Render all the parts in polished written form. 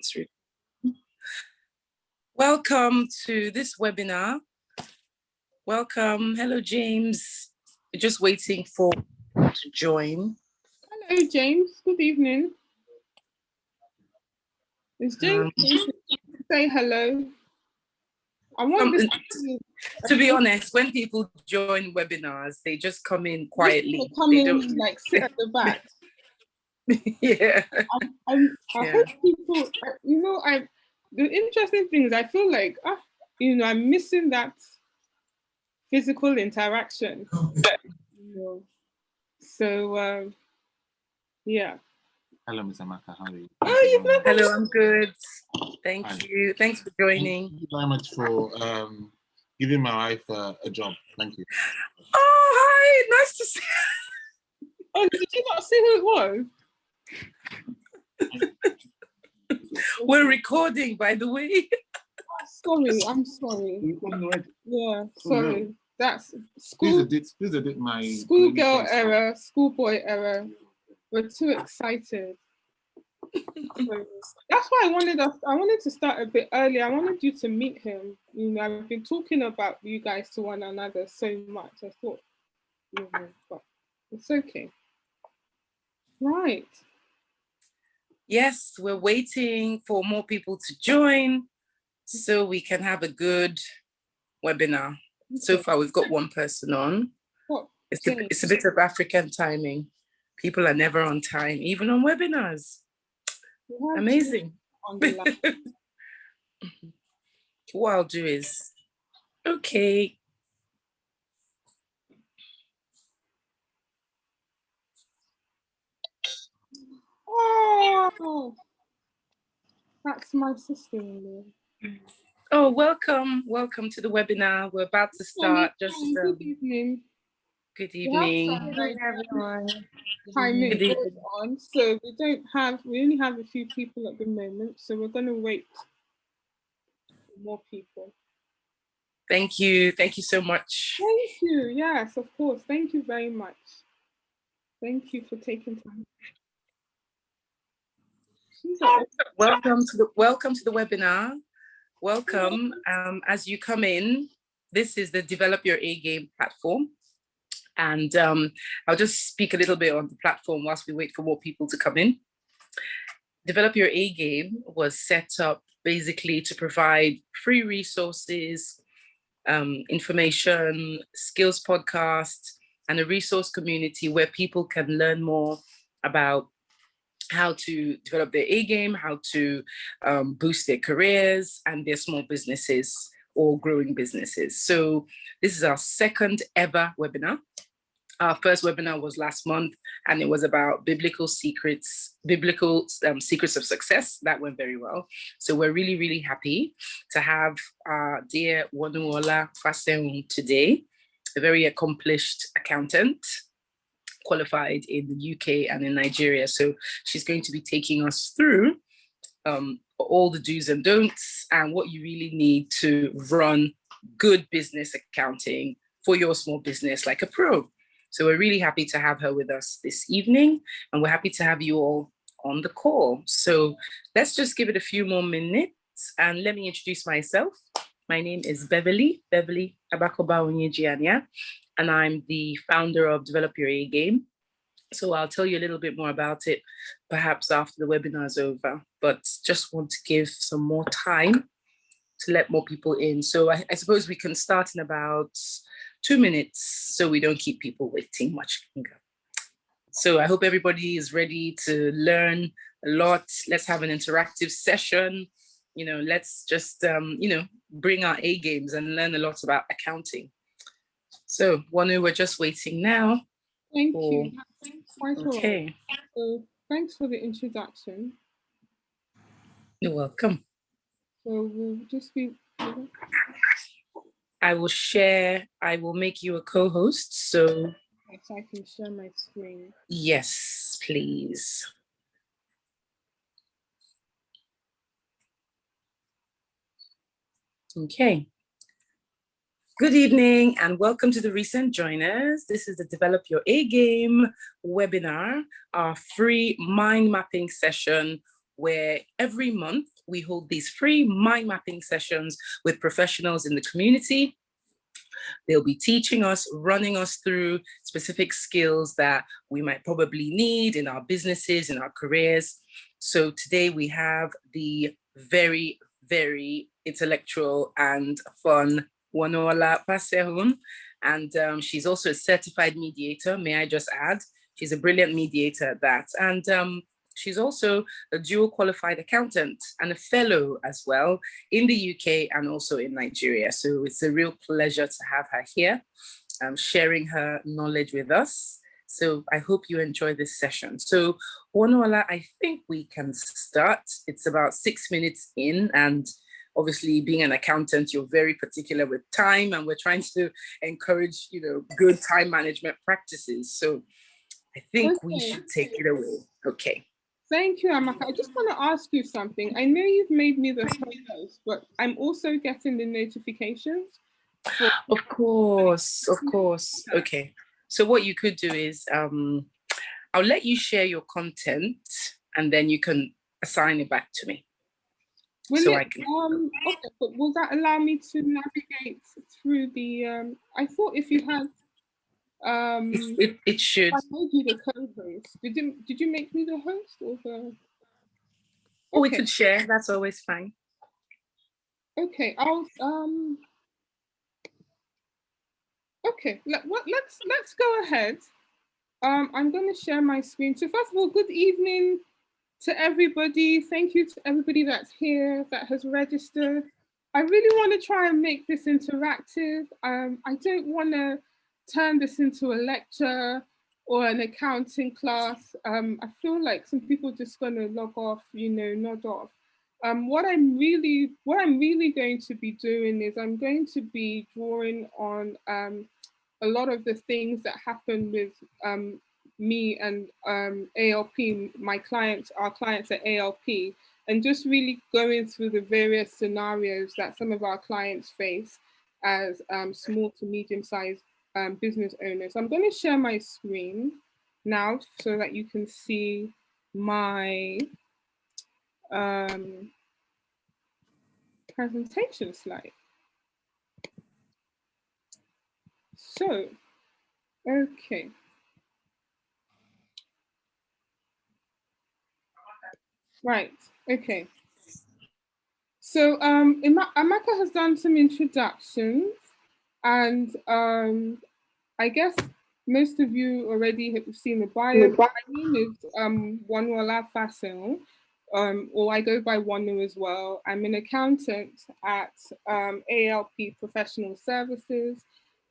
It's really... Welcome to this webinar. Welcome. Hello, James. We're just waiting for you to join. Hello, James. Good evening. Is James say hello? I want this to be honest, when people join webinars, they just come in quietly. Come in, like sit at the back. Yeah. I hope people, the interesting thing is I feel like, I'm missing that physical interaction. So, yeah. Hello, Ms. Amaka. How are you? Hello, I'm good. Thank you. Thanks for joining. Thank you very much for giving my wife a job. Thank you. Oh, hi. Nice to see you. Oh, did you not see who it was? We're recording, by the way. Sorry, I'm sorry. Yeah, sorry. No. That's school. Please edit my schoolgirl error, schoolboy error. We're too excited. So that's why I wanted to start a bit early. I wanted you to meet him. I've been talking about you guys to one another so much. I thought, but it's okay. Right. Yes, we're waiting for more people to join so we can have a good webinar. Okay. So far, we've got one person on. It's a bit of African timing. People are never on time, even on webinars. Amazing. What I'll do is, okay. Oh, that's my sister-in-law. Oh, welcome to the webinar. We're about to start. Good evening. Good evening. Hi, everyone. Timing goes on, so we only have a few people at the moment, so we're going to wait for more people. Thank you so much. Thank you. Yes, of course. Thank you very much. Thank you for taking time. Welcome to the webinar. Welcome. As you come in, this is the Develop Your A Game platform. And I'll just speak a little bit on the platform whilst we wait for more people to come in. Develop Your A Game was set up basically to provide free resources, information, skills podcasts, and a resource community where people can learn more about how to develop their A game, how to boost their careers and their small businesses or growing businesses. So this is our second ever webinar. Our first webinar was last month, and it was about biblical secrets of success. That went very well. So we're really, really happy to have our dear Wonuola Fasehun today, a very accomplished accountant, qualified in the UK and in Nigeria. So she's going to be taking us through all the do's and don'ts and what you really need to run good business accounting for your small business like a pro. So we're really happy to have her with us this evening, and we're happy to have you all on the call. So let's just give it a few more minutes and let me introduce myself. My name is Beverly Abakoba Onyejianya, and I'm the founder of Develop Your A Game. So I'll tell you a little bit more about it, perhaps after the webinar is over, but just want to give some more time to let more people in. So I suppose we can start in about 2 minutes so we don't keep people waiting much longer. So I hope everybody is ready to learn a lot. Let's have an interactive session. Let's just, bring our A games and learn a lot about accounting. So Wonu, we're just waiting now. Thank you. Okay. So thanks for the introduction. You're welcome. So we'll just be... I will make you a co-host, so... Yes, I can share my screen. Yes, please. Okay. Good evening and welcome to the recent joiners. This is the Develop Your A Game webinar, our free mind mapping session where every month we hold these free mind mapping sessions with professionals in the community. They'll be teaching us, running us through specific skills that we might probably need in our businesses, in our careers. So today we have the very, very intellectual and fun Wonuola Fasehun. And she's also a certified mediator, may I just add. She's a brilliant mediator at that. And she's also a dual qualified accountant and a fellow as well in the UK and also in Nigeria. So it's a real pleasure to have her here, sharing her knowledge with us. So I hope you enjoy this session. So Wonuola, I think we can start. It's about 6 minutes in, and obviously being an accountant, you're very particular with time, and we're trying to encourage, good time management practices. So I think we should take it away. Okay. Thank you, Amaka. I just want to ask you something. I know you've made me the host, but I'm also getting the notifications. Of course. Okay. So what you could do is, I'll let you share your content and then you can assign it back to me. Okay, but will that allow me to navigate through the, I thought if you had, it should. I made you the co-host. Did you make me the host or the? Oh, we could share. That's always fine. Okay, I'll Okay, let's go ahead. I'm going to share my screen. So first of all, good evening to everybody. Thank you to everybody that's here, that has registered. I really want to try and make this interactive. I don't want to turn this into a lecture or an accounting class. I feel like some people are just going to log off, nod off. What I'm really going to be doing is I'm going to be drawing on a lot of the things that happen with me and ALP, our clients at ALP, and just really going through the various scenarios that some of our clients face as small to medium-sized business owners. I'm going to share my screen now so that you can see my presentation slide. So, okay. Right, okay. So Amaka has done some introductions, and I guess most of you already have seen the bio. My name is Wonuola Fasehun, or I go by Wonu as well. I'm an accountant at ALP Professional Services,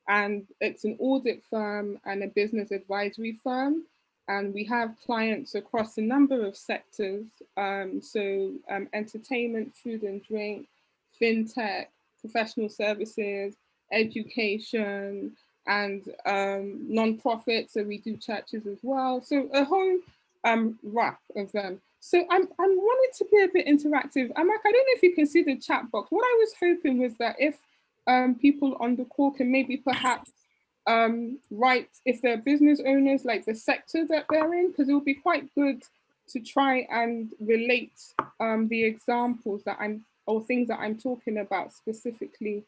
and it's an audit firm and a business advisory firm. And we have clients across a number of sectors. Entertainment, food and drink, fintech, professional services, education, and non-profit. So we do churches as well. So a whole wrap of them. So I wanted to be a bit interactive. Amak, I don't know if you can see the chat box. What I was hoping was that if people on the call can maybe perhaps write, if they're business owners, like the sector that they're in, because it will be quite good to try and relate the examples or things that I'm talking about specifically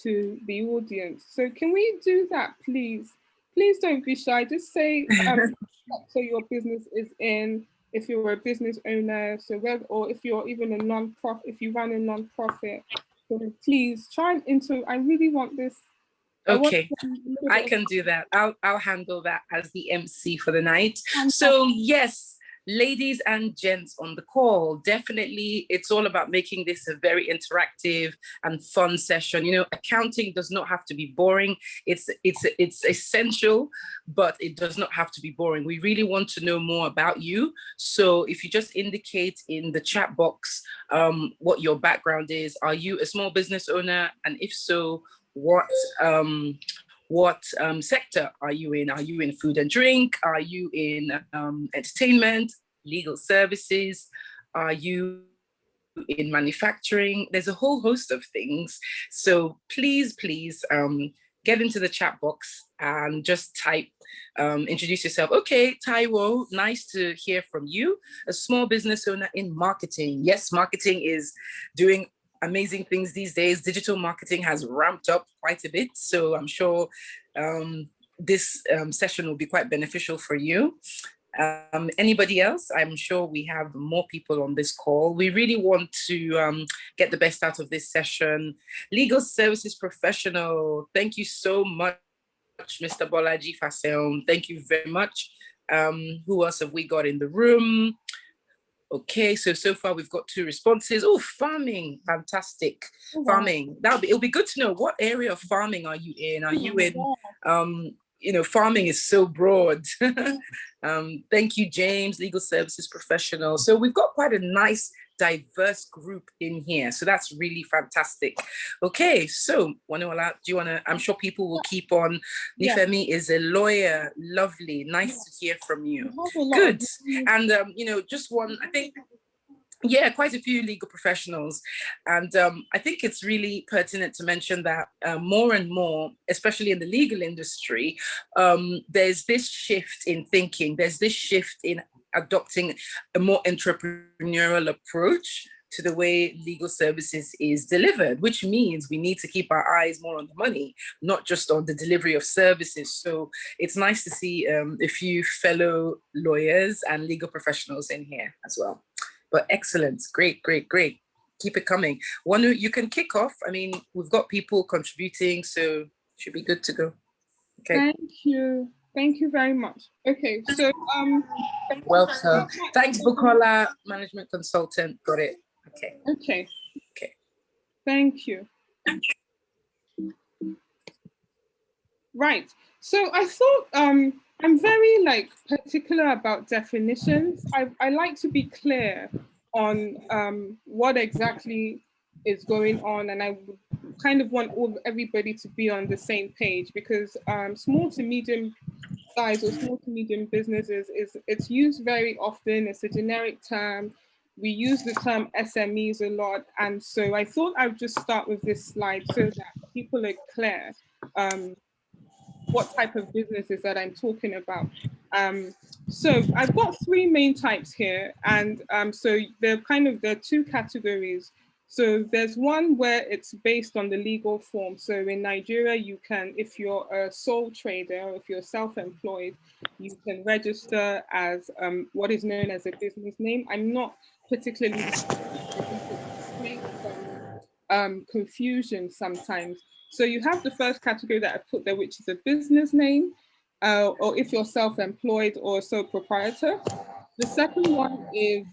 to the audience. So can we do that, please? Please don't be shy. Just say so your business is in, if you're a business owner, or if you're even a non-profit, if you run a non-profit, so please try and I really want this. Okay, I can do that. I'll handle that as the MC for the night. So yes, ladies and gents on the call, definitely it's all about making this a very interactive and fun session. Accounting does not have to be boring. It's essential, but it does not have to be boring. We really want to know more about you. So if you just indicate in the chat box what your background is, are you a small business owner? And if so, what sector are you in? Are you in food and drink? Are you in entertainment, legal services? Are you in manufacturing? There's a whole host of things. So please get into the chat box and just type, introduce yourself. Okay, Taiwo, nice to hear from you, a small business owner in marketing. Yes, marketing is doing amazing things these days. Digital marketing has ramped up quite a bit. So I'm sure this session will be quite beneficial for you. Anybody else? I'm sure we have more people on this call. We really want to get the best out of this session. Legal services professional, thank you so much, Mr. Bolaji Fasehun. Thank you very much. Who else have we got in the room? Okay, so far we've got 2 responses. Oh, farming, fantastic. Oh, wow. Farming, it'll be good to know, what area of farming are you in? Are you in, you know, farming is so broad. Thank you, James, legal services professional. So we've got quite a nice, diverse group in here. So that's really fantastic. Okay, so Wonuola, do you want to, I'm sure people will keep on. Nifemi is a lawyer. Lovely. Nice to hear from you. Good. And, you know, just one, I think, yeah, quite a few legal professionals. And I think it's really pertinent to mention that more and more, especially in the legal industry, there's this shift in thinking, there's this shift in adopting a more entrepreneurial approach to the way legal services is delivered, which means we need to keep our eyes more on the money, not just on the delivery of services. So it's nice to see a few fellow lawyers and legal professionals in here as well. But excellent, great, great, great. Keep it coming. Wonu, you can kick off. I mean, we've got people contributing, so should be good to go. Okay. Thank you very much. Okay, so welcome. Thanks, Bukola, management consultant. Got it. Okay. Okay. Okay. Thank you. Right. So I thought I'm very particular about definitions. I like to be clear on what exactly is going on, and I would kind of want everybody to be on the same page, because small to medium size or small to medium businesses it's used very often. It's a generic term. We use the term SMEs a lot, and so I thought I'd just start with this slide so that people are clear what type of businesses that I'm talking about. So I've got 3 main types here, and so there are 2 categories. So there's one where it's based on the legal form. So in Nigeria, you can, if you're a sole trader, or if you're self-employed, you can register as what is known as a business name. I'm not particularly confusion sometimes. So you have the first category that I've put there, which is a business name, or if you're self-employed or sole proprietor. The second one is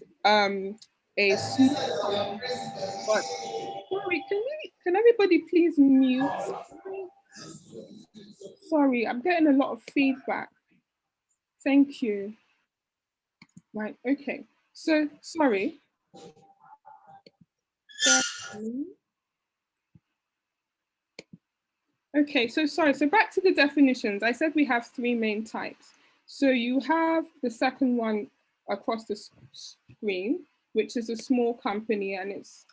a small, but sorry, can everybody please mute? Sorry, I'm getting a lot of feedback. Thank you. Right, okay. So, sorry. Okay, so sorry, so back to the definitions. I said we have 3 main types. So you have the second one across the screen, which is a small company, and it's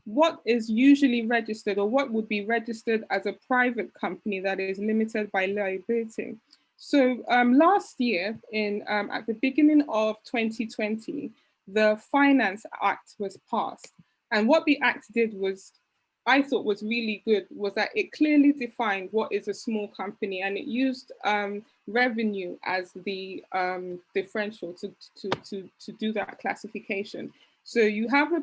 what is usually registered, or what would be registered as a private company that is limited by liability. So last year, at the beginning of 2020, the Finance Act was passed. And what the Act did was, I thought was really good, was that it clearly defined what is a small company, and it used revenue as the differential to do that classification. So you have a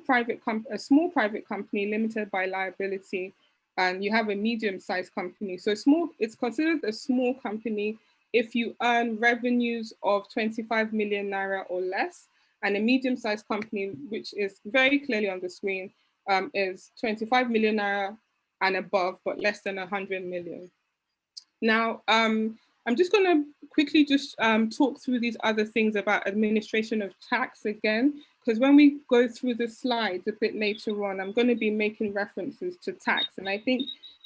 small private company limited by liability, and you have a medium-sized company. So it's considered a small company if you earn revenues of 25 million naira or less, and a medium-sized company, which is very clearly on the screen, is 25 million naira and above, but less than 100 million. Now, I'm just going to quickly just talk through these other things about administration of tax again, because when we go through the slides a bit later on, I'm going to be making references to tax. And I think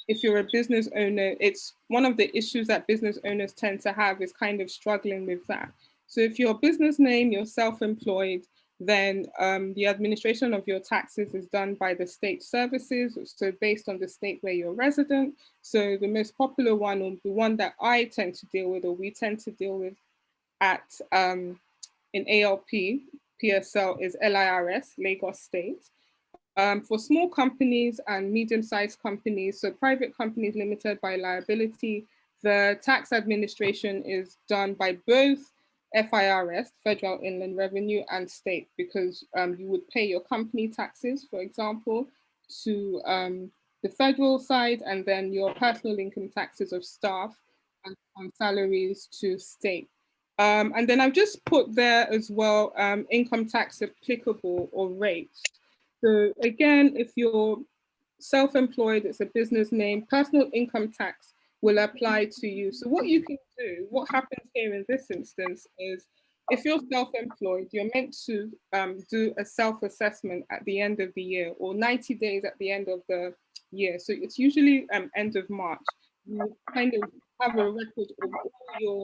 if you're a business owner, it's one of the issues that business owners tend to have, is kind of struggling with that. So if your business name, you're self-employed, Then the administration of your taxes is done by the state services, so based on the state where you're resident. So the most popular one, or the one that I tend to deal with, or we tend to deal with at in ALP-PSL, is LIRS, Lagos State. For small companies and medium-sized companies, so private companies limited by liability, the tax administration is done by both FIRS, Federal Inland Revenue, and state, because you would pay your company taxes, for example, to the federal side, and then your personal income taxes of staff and salaries to state. And then I've just put there as well income tax applicable or rates. So again, if you're self-employed, it's a business name, personal income tax will apply to you. So what you can do, what happens here in this instance is, if you're self-employed, you're meant to do a self-assessment at the end of the year, or 90 days at the end of the year. So it's usually end of March. You kind of have a record of all your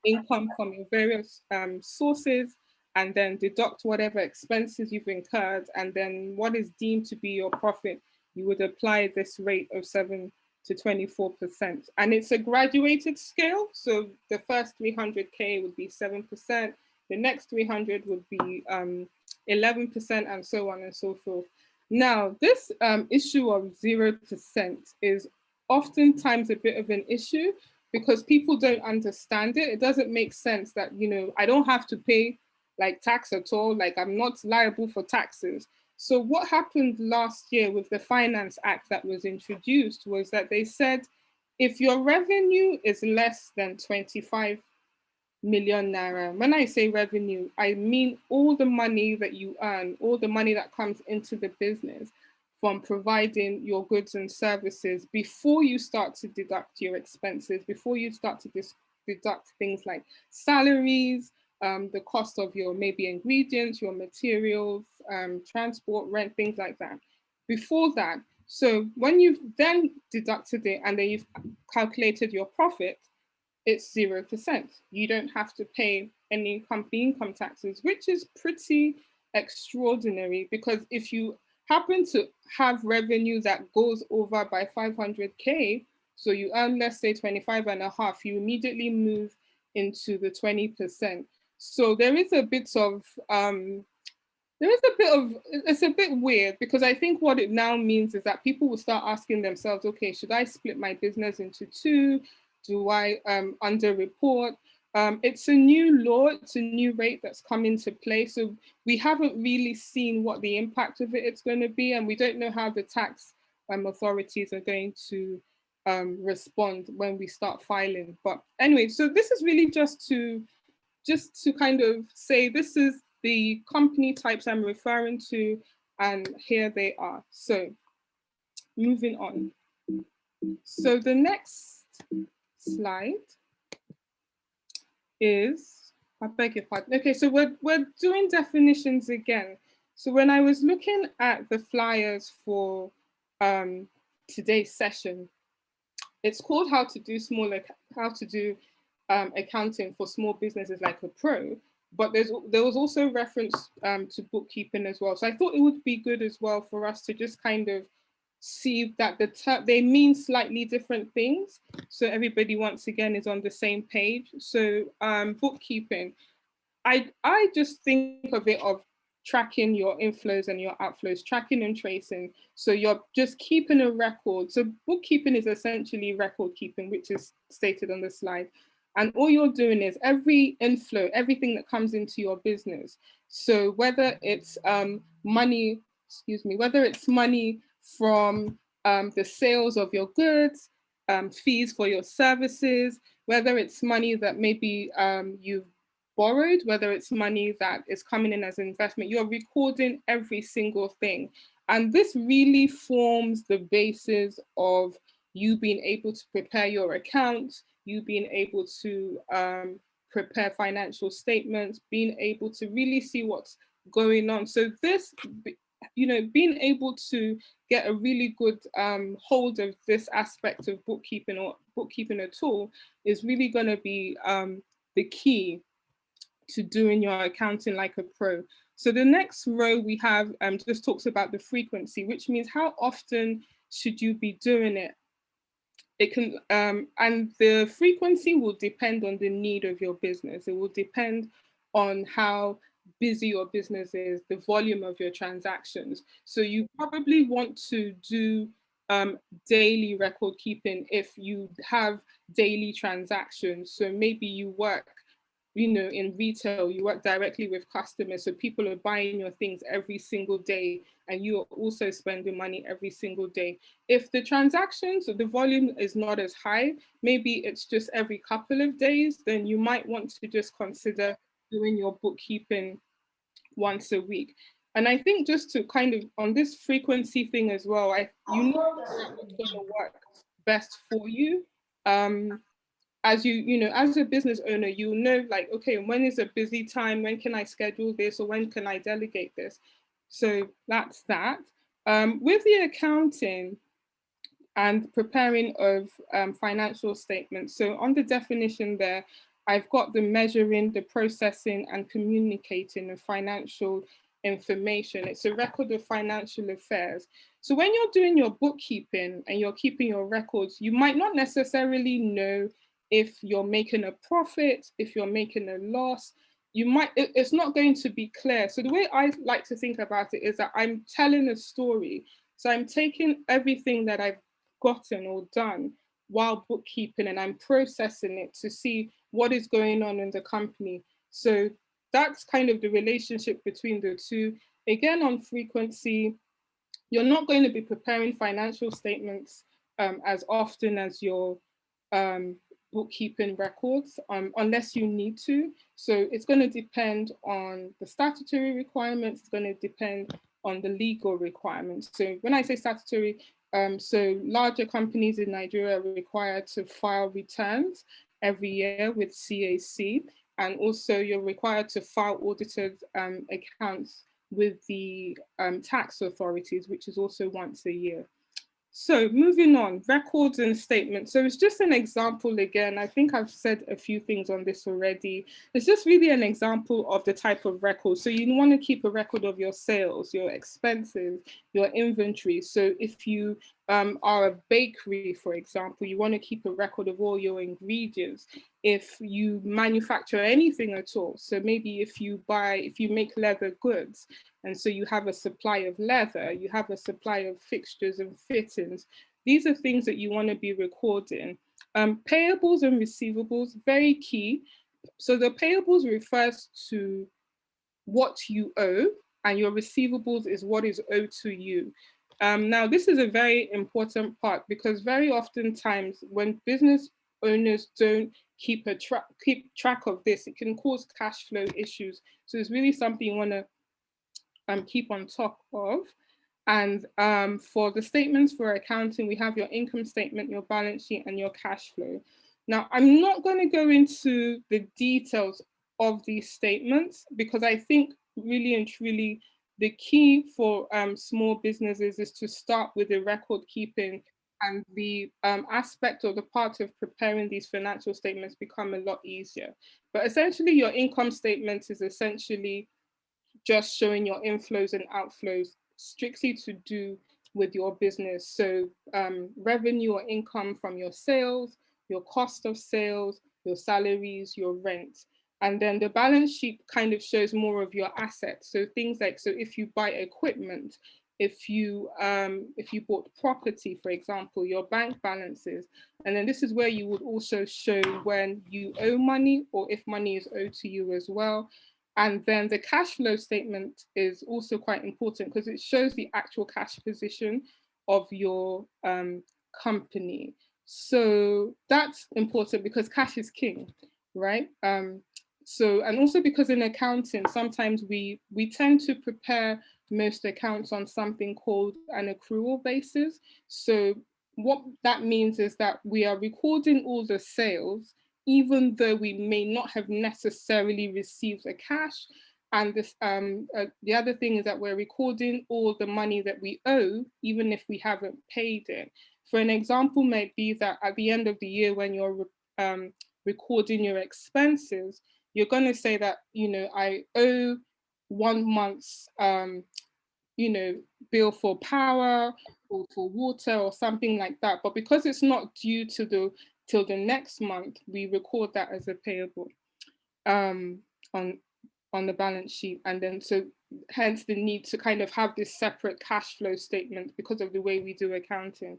income from your various sources, and then deduct whatever expenses you've incurred, and then what is deemed to be your profit, you would apply this rate of 7 to 24%. And it's a graduated scale. So the first 300K would be 7%, the next 300 would be 11%, and so on and so forth. Now, this issue of 0% is oftentimes a bit of an issue because people don't understand it. It doesn't make sense that, you know, I don't have to pay like tax at all, like I'm not liable for taxes. So what happened last year with the Finance Act that was introduced was that they said, if your revenue is less than 25 million naira, when I say revenue, I mean all the money that you earn, all the money that comes into the business from providing your goods and services, before you start to deduct your expenses, before you start to deduct things like salaries, the cost of your maybe ingredients, your materials, transport, rent, things like that. Before that, so when you've then deducted it and then you've calculated your profit, it's 0%. You don't have to pay any company income taxes, which is pretty extraordinary, because if you happen to have revenue that goes over by 500K, so you earn, let's say 25 and a half, you immediately move into the 20%. So there is a bit of, it's a bit weird, because I think what it now means is that people will start asking themselves, okay, should I split my business into two? Do I underreport? It's a new law, it's a new rate that's come into play. So we haven't really seen what the impact of it's going to be, and we don't know how the tax authorities are going to respond when we start filing. But anyway, so this is really just to kind of say, this is the company types I'm referring to, and here they are. So moving on. So the next slide is, I beg your pardon. Okay, so we're doing definitions again. So when I was looking at the flyers for today's session, it's called How to Do Accounting for Small Businesses Like a Pro, but there was also reference to bookkeeping as well. So I thought it would be good as well for us to just kind of see that they mean slightly different things, so everybody once again is on the same page. So bookkeeping, I just think of it of tracking your inflows and your outflows, tracking and tracing. So you're just keeping a record. So bookkeeping is essentially record keeping, which is stated on the slide. And all you're doing is every inflow, everything that comes into your business. So whether it's money from the sales of your goods, fees for your services, whether it's money that maybe you've borrowed, whether it's money that is coming in as an investment, you're recording every single thing. And this really forms the basis of you being able to prepare your accounts, you being able to prepare financial statements, being able to really see what's going on. So this, you know, being able to get a really good hold of this aspect of bookkeeping, or bookkeeping at all, is really going to be the key to doing your accounting like a pro. So the next row we have just talks about the frequency, which means how often should you be doing it? It can, and the frequency will depend on the need of your business. It will depend on how busy your business is, the volume of your transactions. So you probably want to do daily record keeping if you have daily transactions. So maybe you work, you know, in retail, you work directly with customers. So people are buying your things every single day and you are also spending money every single day. If the transactions or the volume is not as high, maybe it's just every couple of days, then you might want to just consider doing your bookkeeping once a week. And I think just to kind of, on this frequency thing as well, you know what's going to work best for you. As you know, as a business owner, you know, like, okay, when is a busy time? When can I schedule this? Or when can I delegate this? So that's that. With the accounting and preparing of financial statements. So on the definition there, I've got the measuring, the processing and communicating of financial information. It's a record of financial affairs. So when you're doing your bookkeeping and you're keeping your records, you might not necessarily know if you're making a profit, if you're making a loss. It's not going to be clear. So the way I like to think about it is that I'm telling a story. So I'm taking everything that I've gotten or done while bookkeeping and I'm processing it to see what is going on in the company. So that's kind of the relationship between the two. Again, on frequency, you're not going to be preparing financial statements as often as your bookkeeping records, unless you need to. So it's going to depend on the statutory requirements, it's going to depend on the legal requirements. So when I say statutory, so larger companies in Nigeria are required to file returns every year with CAC, and also you're required to file audited accounts with the tax authorities, which is also once a year. So moving on, records and statements. So it's just an example again. I think I've said a few things on this already. It's just really an example of the type of record. So you want to keep a record of your sales, your expenses, your inventory. So if you are a bakery, for example, you want to keep a record of all your ingredients. If you manufacture anything at all, so maybe if you make leather goods, and so you have a supply of leather, you have a supply of fixtures and fittings. These are things that you want to be recording. Payables and receivables, very key. So the payables refers to what you owe, and your receivables is what is owed to you. Now, this is a very important part because very often times when business owners don't keep track of this, it can cause cash flow issues. So it's really something you want to keep on top of. And for the statements for accounting, we have your income statement, your balance sheet, and your cash flow. Now, I'm not going to go into the details of these statements because I think really and truly the key for small businesses is to start with the record keeping, and the aspect or the part of preparing these financial statements become a lot easier. But essentially, your income statement is essentially just showing your inflows and outflows strictly to do with your business. So revenue or income from your sales, your cost of sales, your salaries, your rent. And then the balance sheet kind of shows more of your assets. So things like, so if you buy equipment, if you bought property, for example, your bank balances. And then this is where you would also show when you owe money or if money is owed to you as well. And then the cash flow statement is also quite important because it shows the actual cash position of your company. So that's important because cash is king, right? So, and also because in accounting, sometimes we tend to prepare most accounts on something called an accrual basis. So what that means is that we are recording all the sales even though we may not have necessarily received a cash. And this, the other thing is that we're recording all the money that we owe, even if we haven't paid it. For an example, might be that at the end of the year, when you're recording your expenses, you're going to say that, you know, I owe 1 month's, you know, bill for power or for water or something like that. But because it's not due to till the next month, we record that as a payable on the balance sheet. And then so hence the need to kind of have this separate cash flow statement because of the way we do accounting.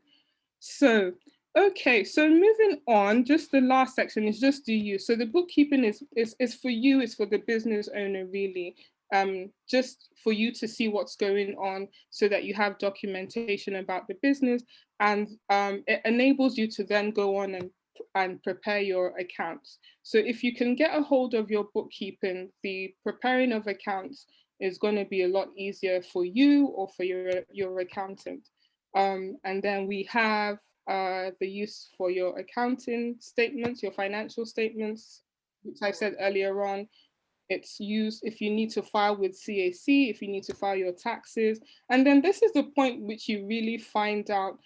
So, okay, so moving on, just the last section is just do you. So the bookkeeping is for you, it's for the business owner really, just for you to see what's going on so that you have documentation about the business, and it enables you to then go on and prepare your accounts. So if you can get a hold of your bookkeeping, the preparing of accounts is going to be a lot easier for you or for your accountant. And then we have the use for your accounting statements, your financial statements, which I said earlier on. It's used if you need to file with CAC, if you need to file your taxes. And then this is the point which you really find out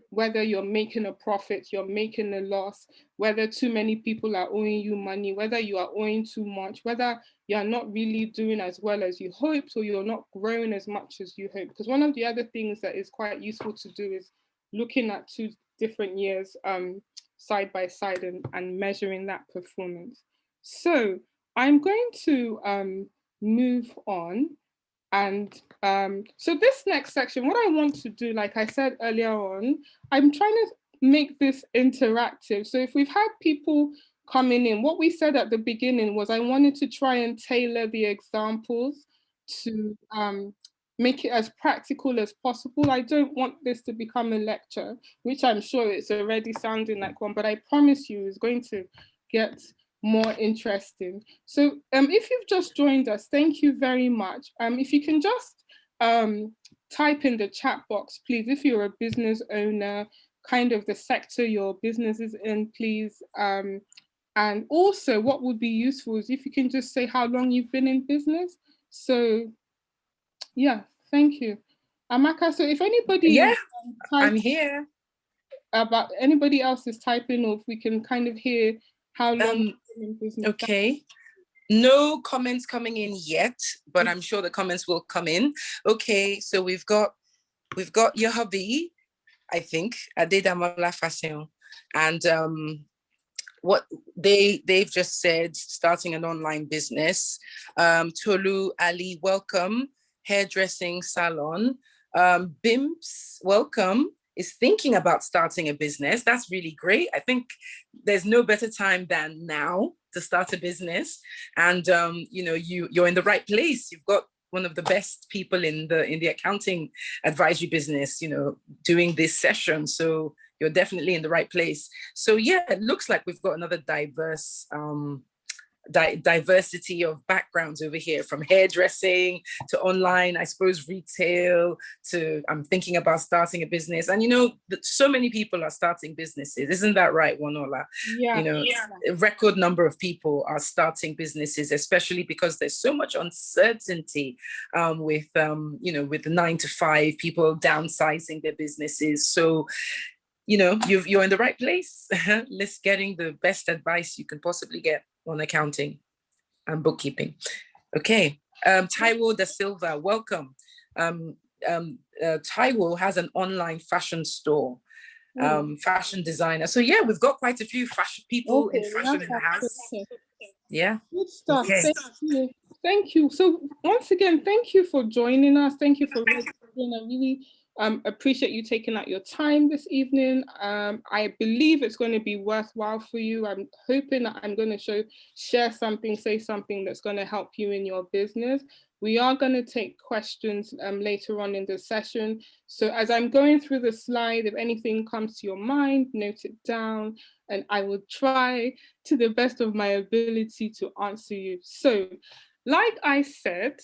whether you're making a profit, you're making a loss, whether too many people are owing you money, whether you are owing too much, whether you're not really doing as well as you hoped, or you're not growing as much as you hope. Because one of the other things that is quite useful to do is looking at 2 different years side by side and measuring that performance. So I'm going to move on. And so this next section, what I want to do, like I said earlier on, I'm trying to make this interactive. So if we've had people coming in, what we said at the beginning was I wanted to try and tailor the examples to make it as practical as possible. I don't want this to become a lecture, which I'm sure it's already sounding like one, but I promise you it's going to get more interesting. So if you've just joined us, thank you very much. If you can just type in the chat box, please, if you're a business owner, kind of the sector your business is in, please. And also what would be useful is if you can just say how long you've been in business. So yeah, thank you. Amaka, so if anybody I'm here. About anybody else is typing, or if we can kind of hear how long in business. Okay. No comments coming in yet, but I'm sure the comments will come in. Okay, so we've got your hubby, I think, Wonuola Fasehun, and what they've just said, starting an online business. Tolu Ali, welcome. Hairdressing salon. Bimps, welcome. Is thinking about starting a business. That's really great. I think there's no better time than now to start a business. And you know, you're in the right place. You've got one of the best people in the accounting advisory business, you know, doing this session. So you're definitely in the right place. So yeah, it looks like we've got another diversity of backgrounds over here, from hairdressing to online, I suppose, retail, to I'm thinking about starting a business. And you know, so many people are starting businesses. Isn't that right, Wonuola? Yeah. You know, a record number of people are starting businesses, especially because there's so much uncertainty with you know, with the 9 to 5, people downsizing their businesses. So you know, you're in the right place. Let's getting the best advice you can possibly get on accounting and bookkeeping. Okay, Taiwo Da Silva, welcome. Taiwo has an online fashion store, fashion designer. So yeah, we've got quite a few fashion people in fashion in the house. Yeah. Good stuff. Okay. Thank you. Thank you. So once again, thank you for joining us. Thank you for registering. I really appreciate you taking out your time this evening. I believe it's going to be worthwhile for you. I'm hoping that I'm going to share something, say something that's going to help you in your business. We are going to take questions later on in the session. So as I'm going through the slide, if anything comes to your mind, note it down, and I will try to the best of my ability to answer you. So, like I said,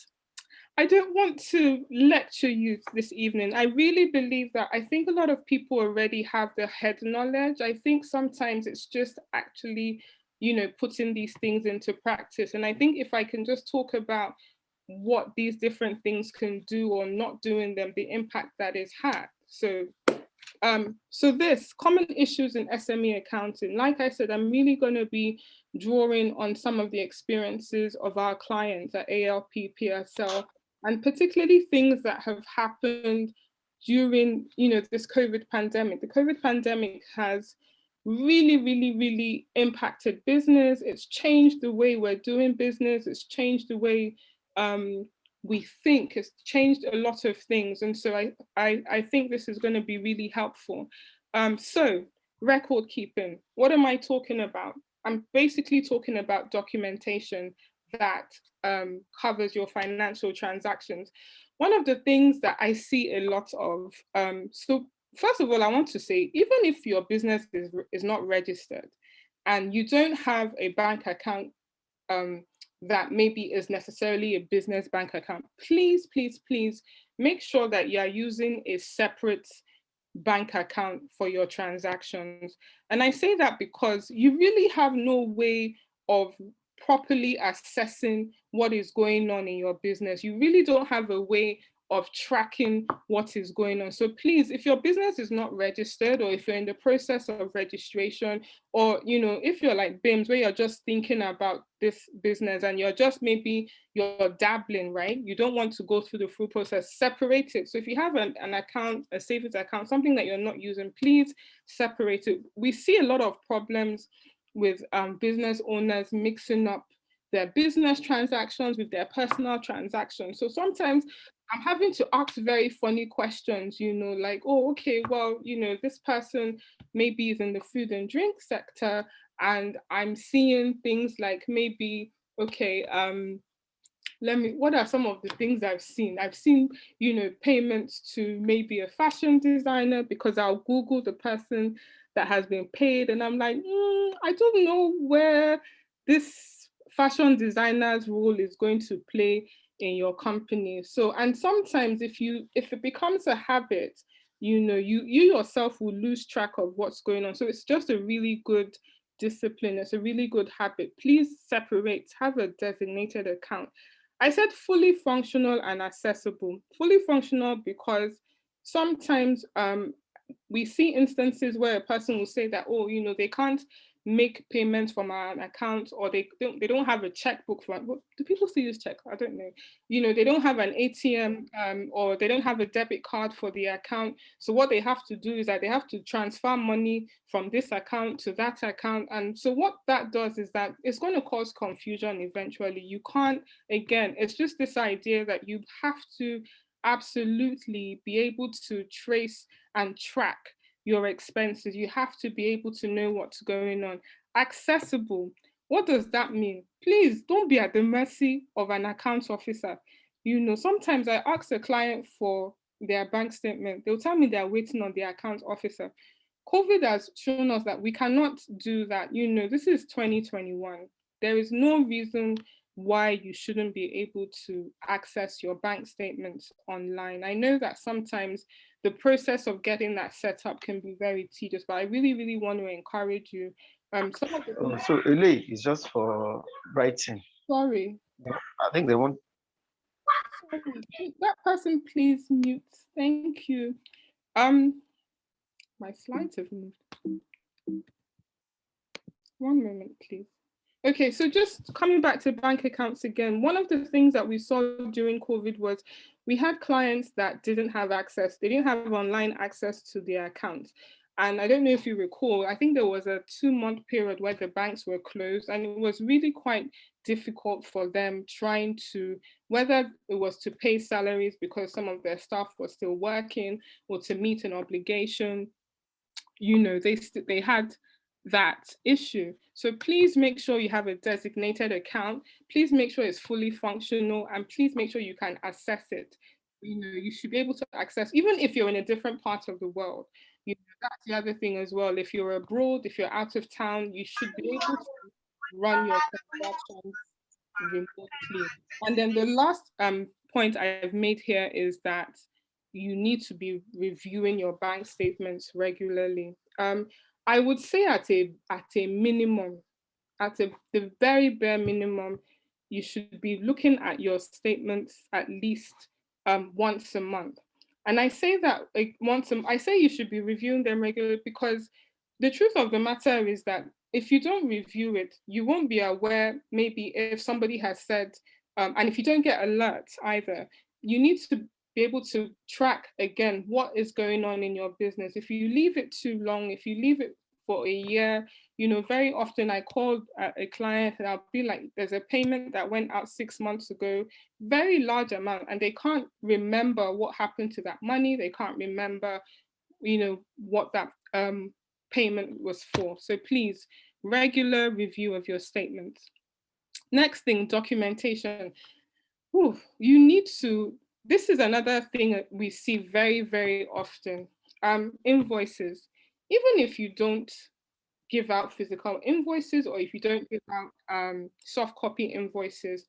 I don't want to lecture you this evening. I really believe that I think a lot of people already have the head knowledge. I think sometimes it's just actually, you know, putting these things into practice. And I think if I can just talk about what these different things can do or not doing them, the impact that it's had. So So this common issues in SME accounting, like I said, I'm really going to be drawing on some of the experiences of our clients at ALP-PSL, and particularly things that have happened during, this COVID pandemic. The COVID pandemic has really impacted business. It's changed the way we're doing business. It's changed the way we think. It's changed a lot of things. And so I think this is going to be really helpful. So record keeping, what am I talking about? I'm basically talking about documentation that covers your financial transactions. One of the things that I see a lot of, so first of all, I want to say, even if your business is not registered and you don't have a bank account that maybe is necessarily a business bank account, please make sure that you are using a separate bank account for your transactions. And I say that because you really have no way of properly assessing what is going on in your business. You really don't have a way of tracking what is going on. So please, if your business is not registered, or if you're in the process of registration, or if you're like BIMS, where you're just thinking about this business and you're dabbling, right? You don't want to go through the full process, separate it. So if you have an account, a savings account, something that you're not using, please separate it. We see a lot of problems with business owners mixing up their business transactions with their personal transactions. So sometimes I'm having to ask very funny questions, like, oh, okay, well, this person maybe is in the food and drink sector, and I'm seeing things like maybe, okay, what are some of the things I've seen? I've seen, payments to maybe a fashion designer, because I'll Google the person that has been paid, and I'm like, I don't know where this fashion designer's role is going to play in your company. So, and sometimes if it becomes a habit, you yourself will lose track of what's going on. So it's just a really good discipline. It's a really good habit. Please separate, have a designated account. I said fully functional and accessible. Fully functional because sometimes we see instances where a person will say that, oh, they can't make payments from an account, or they don't have a checkbook for. Do people still use check? I don't know. They don't have an ATM or they don't have a debit card for the account. So what they have to do is that they have to transfer money from this account to that account. And so what that does is that it's going to cause confusion eventually. You can't, again, it's just this idea that you have to absolutely be able to trace and track your expenses. You have to be able to know what's going on. Accessible, what does that mean? Please don't be at the mercy of an accounts officer. Sometimes I ask a client for their bank statement. They'll tell me they're waiting on the accounts officer. COVID has shown us that we cannot do that. This is 2021. There is no reason why you shouldn't be able to access your bank statements online. I know that sometimes the process of getting that set up can be very tedious, but I really want to encourage you. So Ele is just for writing. Sorry. I think they want. Sorry. That person, please mute. Thank you. My slides have moved. One moment, please. Okay, so just coming back to bank accounts again, one of the things that we saw during COVID was we had clients that didn't have access. They didn't have online access to their accounts. And I don't know if you recall, I think there was a 2-month period where the banks were closed, and it was really quite difficult for them trying to, whether it was to pay salaries because some of their staff were still working, or to meet an obligation, they had that issue. So please make sure you have a designated account. Please make sure it's fully functional, and please make sure you can access it. You should be able to access, even if you're in a different part of the world. That's the other thing as well. If you're abroad, if you're out of town, you should be able to run your transactions remotely. And then the last point I've made here is that you need to be reviewing your bank statements regularly. I would say at a minimum, the very bare minimum, you should be looking at your statements at least once a month. And I say that like I say you should be reviewing them regularly, because the truth of the matter is that if you don't review it, you won't be aware maybe if somebody has said, and if you don't get alerts either, you need to be able to track again what is going on in your business. If you leave it too long, if you leave it for a year, you know, very often I call a client and I'll be like, there's a payment that went out 6 months ago, very large amount, and they can't remember what happened to that money. They can't remember, you know, what that payment was for. So please, regular review of your statements. Next thing, documentation. Ooh, you need to, this is another thing that we see very, very often. Invoices. Even if you don't give out physical invoices, or if you don't give out soft copy invoices,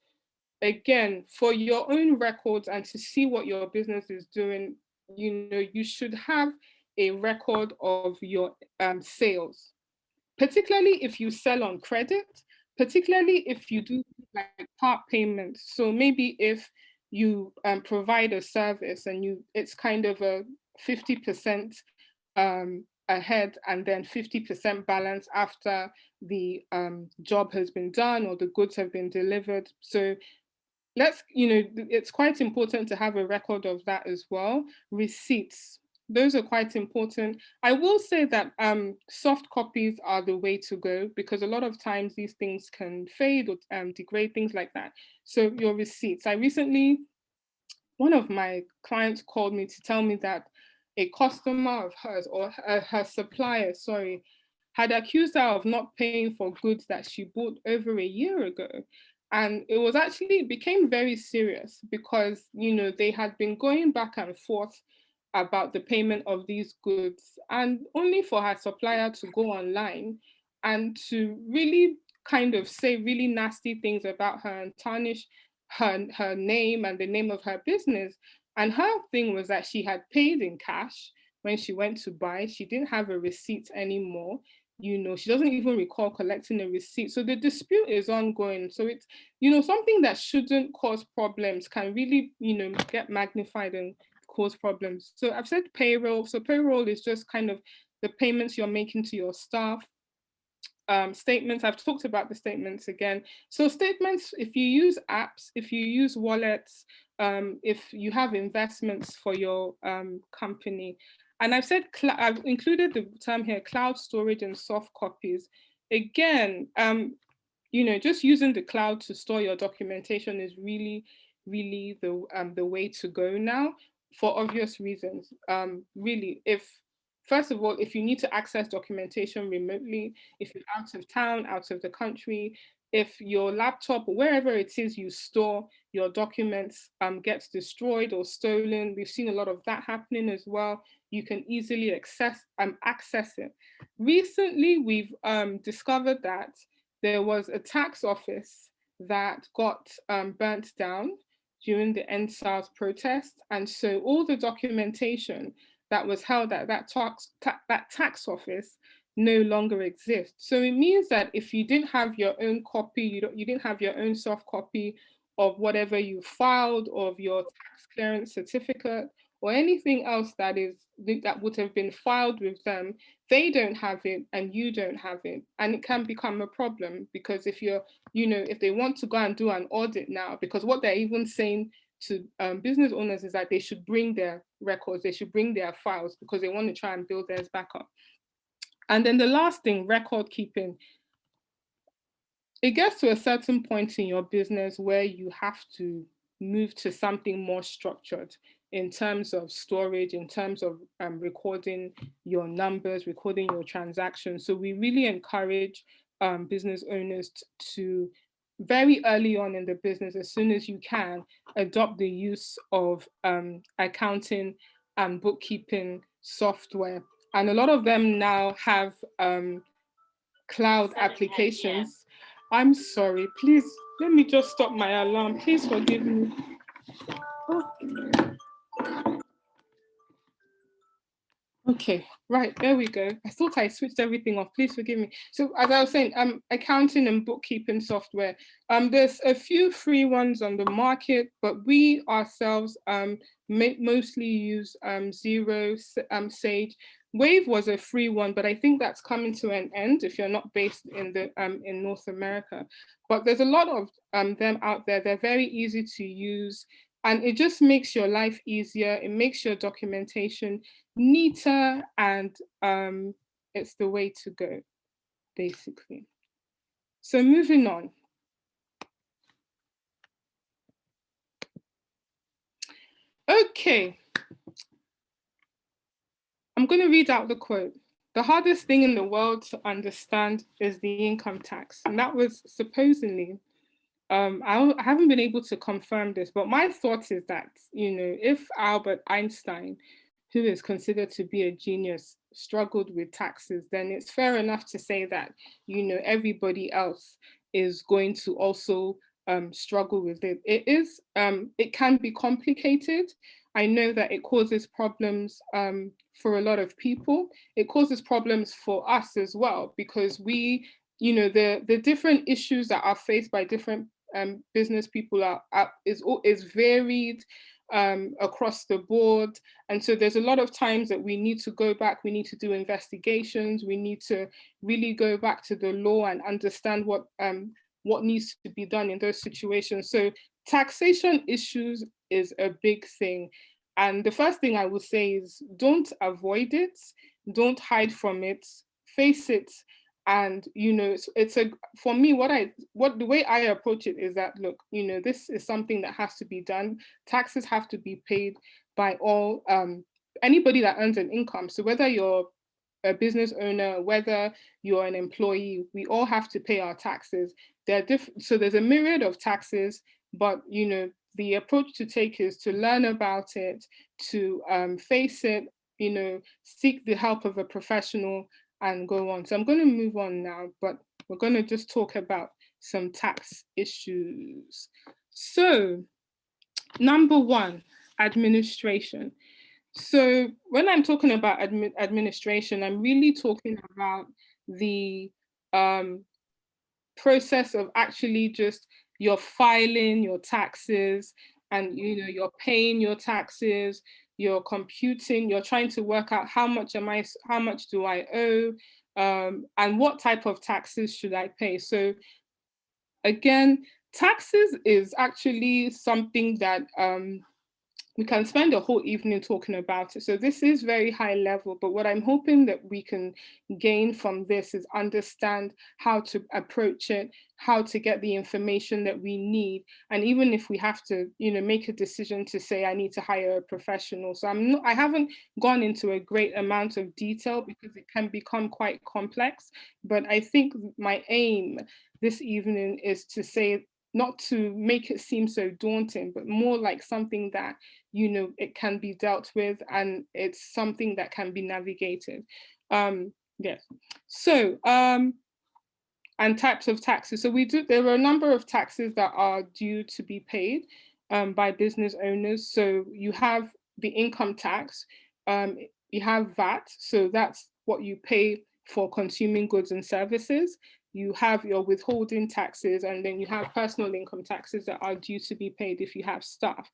again, for your own records and to see what your business is doing, you know, you should have a record of your sales, particularly if you sell on credit, particularly if you do like part payments. So maybe if you provide a service and it's kind of a 50% ahead and then 50% balance after the job has been done or the goods have been delivered. So it's quite important to have a record of that as well. Receipts, those are quite important. I will say that soft copies are the way to go, because a lot of times these things can fade or degrade, things like that. So your receipts. One of my clients called me to tell me that a customer of hers, or her supplier, sorry, had accused her of not paying for goods that she bought over a year ago. And it became very serious, because, you know, they had been going back and forth about the payment of these goods, and only for her supplier to go online and to really kind of say really nasty things about her and tarnish her name and the name of her business. And her thing was that she had paid in cash when she went to buy. She didn't have a receipt anymore. You know, she doesn't even recall collecting a receipt. So the dispute is ongoing. So it's, you know, something that shouldn't cause problems can really, you know, get magnified and cause problems. So I've said payroll. So payroll is just kind of the payments you're making to your staff. Statements, I've talked about the statements again. So statements, if you use apps, if you use wallets, if you have investments for your company, and I've included the term here, cloud storage and soft copies. Again, you know, just using the cloud to store your documentation is really, really the way to go now, for obvious reasons. Really, first of all, if you need to access documentation remotely, if you're out of town, out of the country, if your laptop or wherever it is you store your documents gets destroyed or stolen, we've seen a lot of that happening as well. You can easily access it. Recently, we've discovered that there was a tax office that got burnt down during the EndSARS protest. And so all the documentation that was held at that tax office no longer exists. So it means that if you didn't have your own copy, you didn't have your own soft copy of whatever you filed, or of your tax clearance certificate, or anything else that would have been filed with them, they don't have it and you don't have it. And it can become a problem, because if they want to go and do an audit now, because what they're even saying to business owners is that they should bring their records, they should bring their files, because they want to try and build theirs back up. And then the last thing, record keeping. It gets to a certain point in your business where you have to move to something more structured in terms of storage, in terms of recording your numbers, recording your transactions. So we really encourage business owners to very early on in the business, as soon as you can, adopt the use of accounting and bookkeeping software. And a lot of them now have cloud applications. I'm sorry, please, let me just stop my alarm. Please forgive me. Oh. Okay, Right, there we go. I thought I switched everything off. Please forgive me. So as I was saying, accounting and bookkeeping software. There's a few free ones on the market, but we ourselves mostly use Xero, Sage. Wave was a free one, but I think that's coming to an end if you're not based in the in North America. But there's a lot of them out there. They're very easy to use, and it just makes your life easier. It makes your documentation neater, and it's the way to go, basically. So moving on. Okay. I'm going to read out the quote. The hardest thing in the world to understand is the income tax. And that was supposedly, I haven't been able to confirm this, but my thought is that, you know, if Albert Einstein, who is considered to be a genius, struggled with taxes, then it's fair enough to say that, you know, everybody else is going to also struggle with it. It can be complicated. I know that it causes problems for a lot of people. It causes problems for us as well, because we, you know, the different issues that are faced by different business people is varied across the board. And so there's a lot of times that we need to go back, we need to do investigations, we need to really go back to the law and understand what needs to be done in those situations. So taxation issues is a big thing. And the first thing I would say is don't avoid it, don't hide from it, face it. And, you know, for me, the way I approach it is that, look, you know, this is something that has to be done. Taxes have to be paid by all, anybody that earns an income. So whether you're a business owner, whether you're an employee, we all have to pay our taxes. So there's a myriad of taxes, but, you know, the approach to take is to learn about it, to face it, you know, seek the help of a professional and go on. So I'm going to move on now, but we're going to just talk about some tax issues. So number one, administration. So when I'm talking about administration, I'm really talking about the process of actually just you're filing your taxes, and you know, you're paying your taxes, you're computing, you're trying to work out how much do I owe, and what type of taxes should I pay. So again, taxes is actually something that we can spend a whole evening talking about it. So this is very high level, but what I'm hoping that we can gain from this is understand how to approach it, how to get the information that we need. And even if we have to, you know, make a decision to say, I need to hire a professional. So I haven't gone into a great amount of detail because it can become quite complex. But I think my aim this evening is to say, not to make it seem so daunting, but more like something that, you know, it can be dealt with and it's something that can be navigated. Yes. So, and types of taxes. So there are a number of taxes that are due to be paid by business owners. So you have the income tax, you have VAT, so that's what you pay for consuming goods and services. You have your withholding taxes, and then you have personal income taxes that are due to be paid if you have staff.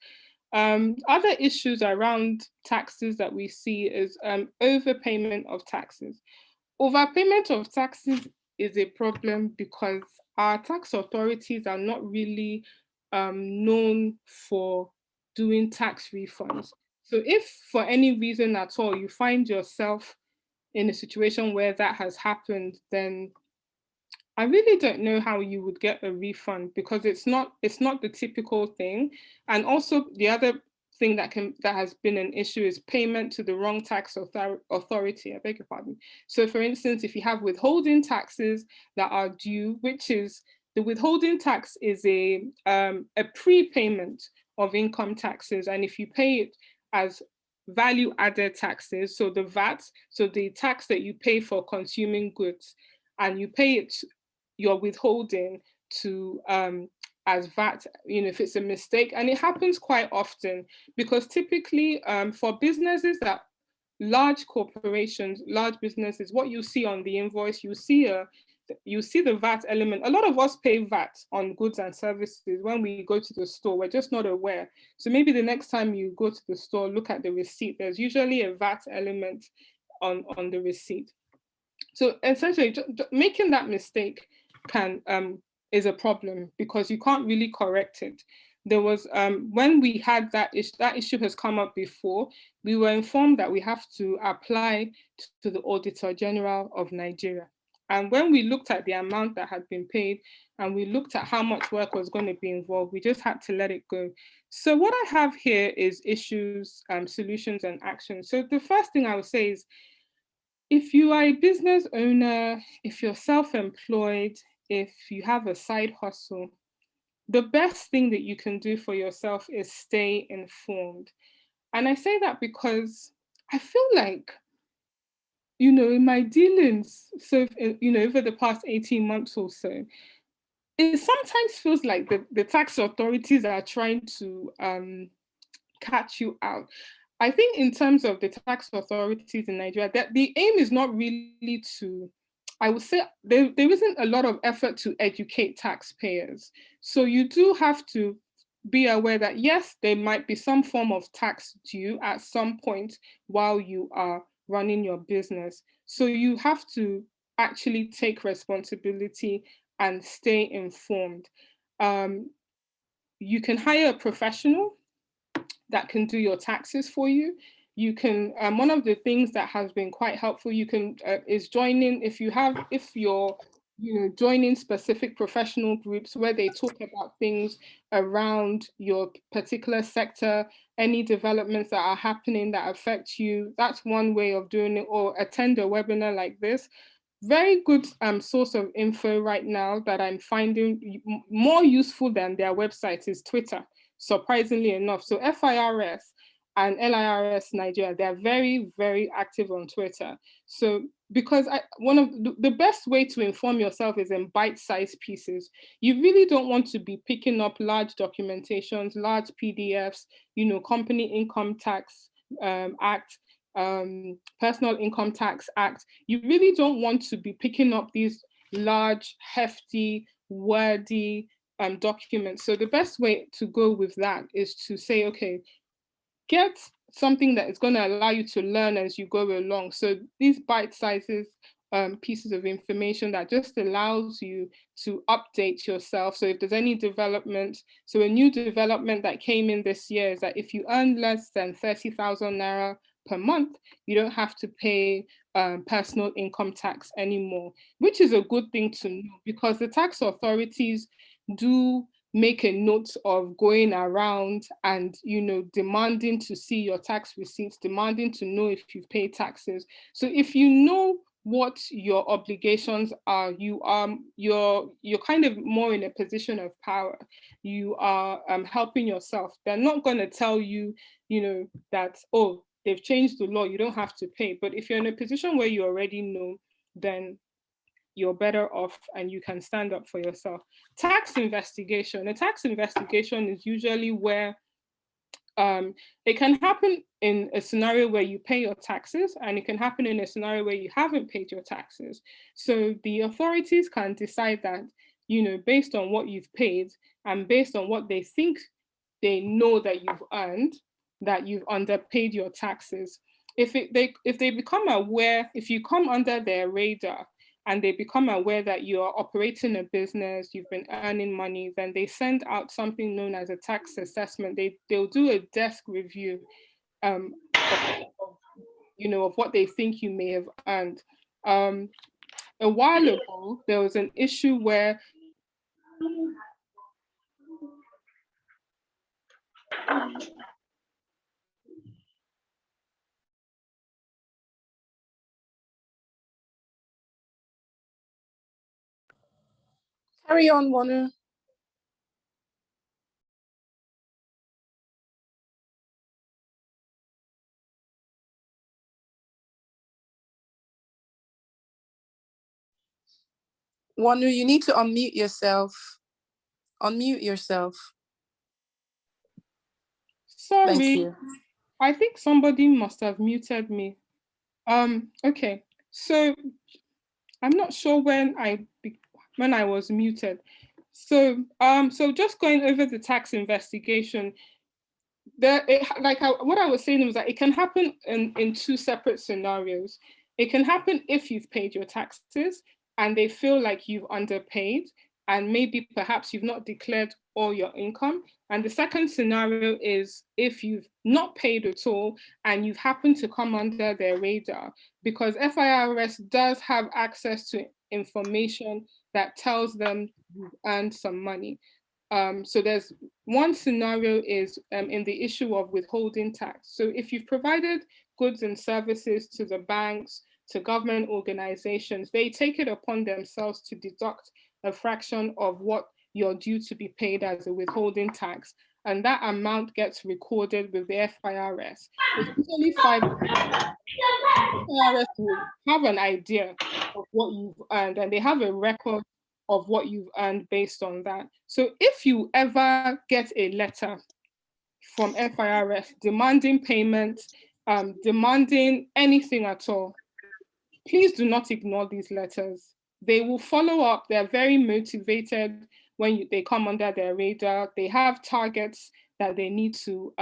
Other issues around taxes that we see is overpayment of taxes. Overpayment of taxes is a problem because our tax authorities are not really known for doing tax refunds. So if for any reason at all you find yourself in a situation where that has happened, then I really don't know how you would get a refund, because it's not the typical thing. And also the other thing that has been an issue is payment to the wrong tax authority. I beg your pardon. So for instance, if you have withholding taxes that are due, which is the withholding tax is a prepayment of income taxes, and if you pay it as value added taxes, so the VAT, so the tax that you pay for consuming goods, and you pay it, you're withholding to as VAT, you know, if it's a mistake. And it happens quite often because typically for businesses that large corporations, large businesses, what you see on the invoice, you see the VAT element. A lot of us pay VAT on goods and services when we go to the store. We're just not aware. So maybe the next time you go to the store, look at the receipt. There's usually a VAT element on the receipt. So essentially, making that mistake is a problem because you can't really correct it. There was, when we had that issue has come up before, we were informed that we have to apply to the Auditor General of Nigeria. And when we looked at the amount that had been paid and we looked at how much work was going to be involved, we just had to let it go. So what I have here is issues, solutions, and actions. So the first thing I would say is, if you are a business owner, if you're self-employed, if you have a side hustle, the best thing that you can do for yourself is stay informed. And I say that because I feel like, in my dealings, so, over the past 18 months or so, it sometimes feels like the tax authorities are trying to catch you out. I think in terms of the tax authorities in Nigeria, that the aim is not really to, I would say there isn't a lot of effort to educate taxpayers. So you do have to be aware that yes, there might be some form of tax due at some point while you are running your business. So you have to actually take responsibility and stay informed. You can hire a professional that can do your taxes for you. You can, one of the things that has been quite helpful, you can, is joining, if you're, joining specific professional groups where they talk about things around your particular sector, any developments that are happening that affect you, that's one way of doing it, or attend a webinar like this. Very good source of info right now that I'm finding more useful than their website is Twitter, surprisingly enough. So FIRS and LIRS Nigeria, they're very, very active on Twitter. So because one of the best way to inform yourself is in bite-sized pieces. You really don't want to be picking up large documentations, large PDFs, Company Income Tax Act, Personal Income Tax Act. You really don't want to be picking up these large, hefty, wordy documents. So the best way to go with that is to say, okay, get something that is going to allow you to learn as you go along. So these bite sizes, pieces of information that just allows you to update yourself. So if there's any development, so a new development that came in this year is that if you earn less than 30,000 Naira per month, you don't have to pay personal income tax anymore, which is a good thing to know because the tax authorities do make a note of going around and demanding to see your tax receipts, demanding to know if you've paid taxes. So if you know what your obligations are, you're kind of more in a position of power. You are helping yourself. They're not going to tell you, that, oh, they've changed the law, you don't have to pay. But if you're in a position where you already know, then you're better off and you can stand up for yourself. Tax investigation. A tax investigation is usually where it can happen in a scenario where you pay your taxes, and it can happen in a scenario where you haven't paid your taxes. So the authorities can decide that, based on what you've paid and based on what they think they know that you've earned, that you've underpaid your taxes. If they become aware, if you come under their radar, and they become aware that you are operating a business, you've been earning money, then they send out something known as a tax assessment. They'll do a desk review of what they think you may have earned. A while ago, there was an issue where Carry on, Wonu. Wonu, you need to unmute yourself. Unmute yourself. Sorry, Thank you. I think somebody must have muted me. Okay, so I'm not sure when I was muted. So so just going over the tax investigation, what I was saying was that it can happen in two separate scenarios. It can happen if you've paid your taxes and they feel like you've underpaid, and maybe perhaps you've not declared all your income. And the second scenario is if you've not paid at all and you've happened to come under their radar, because FIRS does have access to information that tells them you've earned some money. So there's one scenario is in the issue of withholding tax. So if you've provided goods and services to the banks, to government organizations, they take it upon themselves to deduct a fraction of what you're due to be paid as a withholding tax. And that amount gets recorded with the FIRS. It's usually 5. FIRS will have an idea of what you've earned, and they have a record of what you've earned based on that. So if you ever get a letter from FIRS demanding payment, demanding anything at all, please do not ignore these letters. They will follow up. They're very motivated when they come under their radar. They have targets that they need to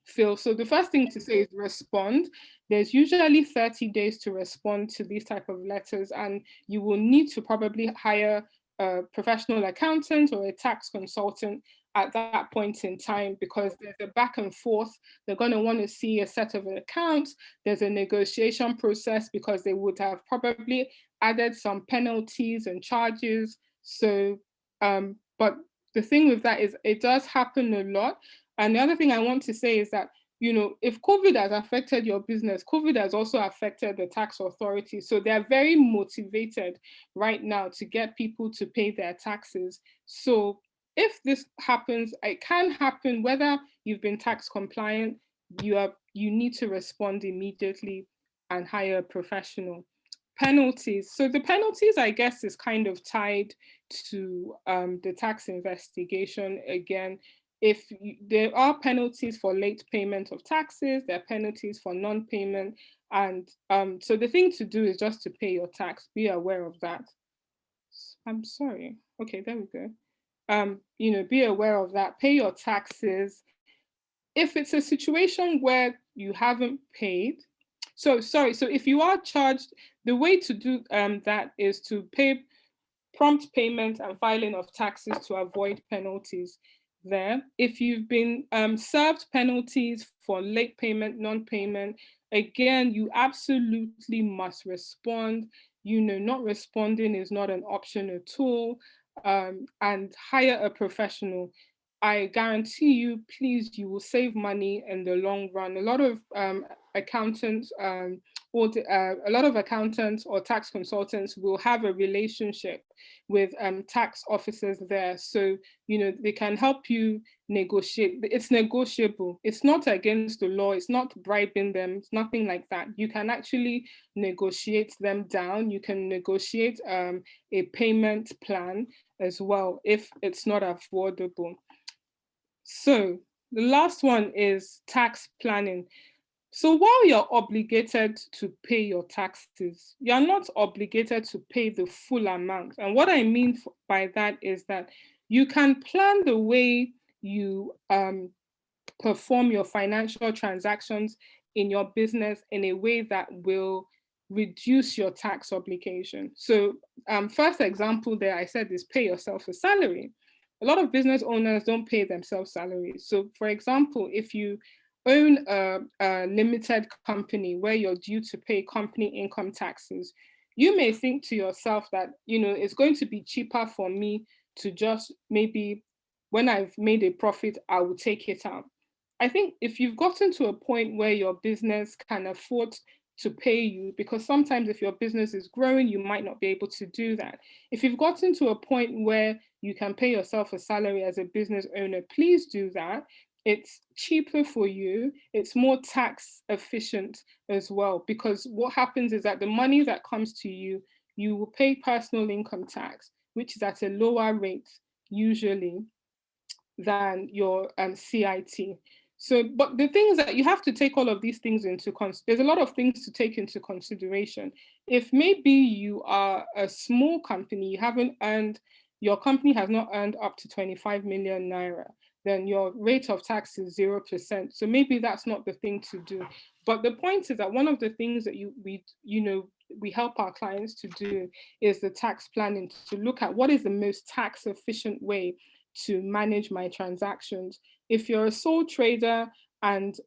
fill. So the first thing to say is respond. There's usually 30 days to respond to these type of letters, and you will need to probably hire a professional accountant or a tax consultant at that point in time, because there's a back and forth. They're going to want to see a set of accounts. There's a negotiation process because they would have probably added some penalties and charges. So, but the thing with that is it does happen a lot. And the other thing I want to say is that, you know, if COVID has affected your business, COVID has also affected the tax authorities. So they're very motivated right now to get people to pay their taxes. So if this happens, it can happen whether you've been tax compliant, you need to respond immediately and hire a professional. Penalties. So the penalties, I guess, is kind of tied to the tax investigation again. There are penalties for late payment of taxes, there are penalties for non-payment, and so the thing to do is just to pay your tax. Be aware of that. I'm sorry. Okay, there we go. You know, be aware of that. Pay your taxes. If it's a situation where you haven't paid, so if you are charged, the way to do that is to pay prompt payment and filing of taxes to avoid penalties there. If you've been served penalties for late payment, non-payment, again, you absolutely must respond. You know, not responding is not an option at all. And hire a professional. I guarantee you, please, you will save money in the long run. A lot of accountants, a lot of accountants or tax consultants will have a relationship with tax officers there. So, you know, they can help you negotiate. It's negotiable. It's not against the law. It's not bribing them. It's nothing like that. You can actually negotiate them down. You can negotiate a payment plan as well if it's not affordable. So the last one is tax planning. So while you're obligated to pay your taxes, you're not obligated to pay the full amount. And what I mean by that is that you can plan the way you perform your financial transactions in your business in a way that will reduce your tax obligation. So first example there I said is pay yourself a salary. A lot of business owners don't pay themselves salaries. So for example, if you own a limited company where you're due to pay company income taxes, you may think to yourself that, you know, it's going to be cheaper for me to just maybe when I've made a profit, I will take it out. I think if you've gotten to a point where your business can afford to pay you, because sometimes if your business is growing, you might not be able to do that. If you've gotten to a point where you can pay yourself a salary as a business owner, please do that. It's cheaper for you. It's more tax efficient as well, because what happens is that the money that comes to you, you will pay personal income tax, which is at a lower rate usually than your CIT. So, but the things that you have to take all of these things into there's a lot of things to take into consideration. If maybe you are a small company, you haven't earned, your company has not earned up to 25 million naira, then your rate of tax is 0%. So maybe that's not the thing to do. But the point is that one of the things that we help our clients to do is the tax planning, to look at what is the most tax efficient way to manage my transactions. If you're a sole trader and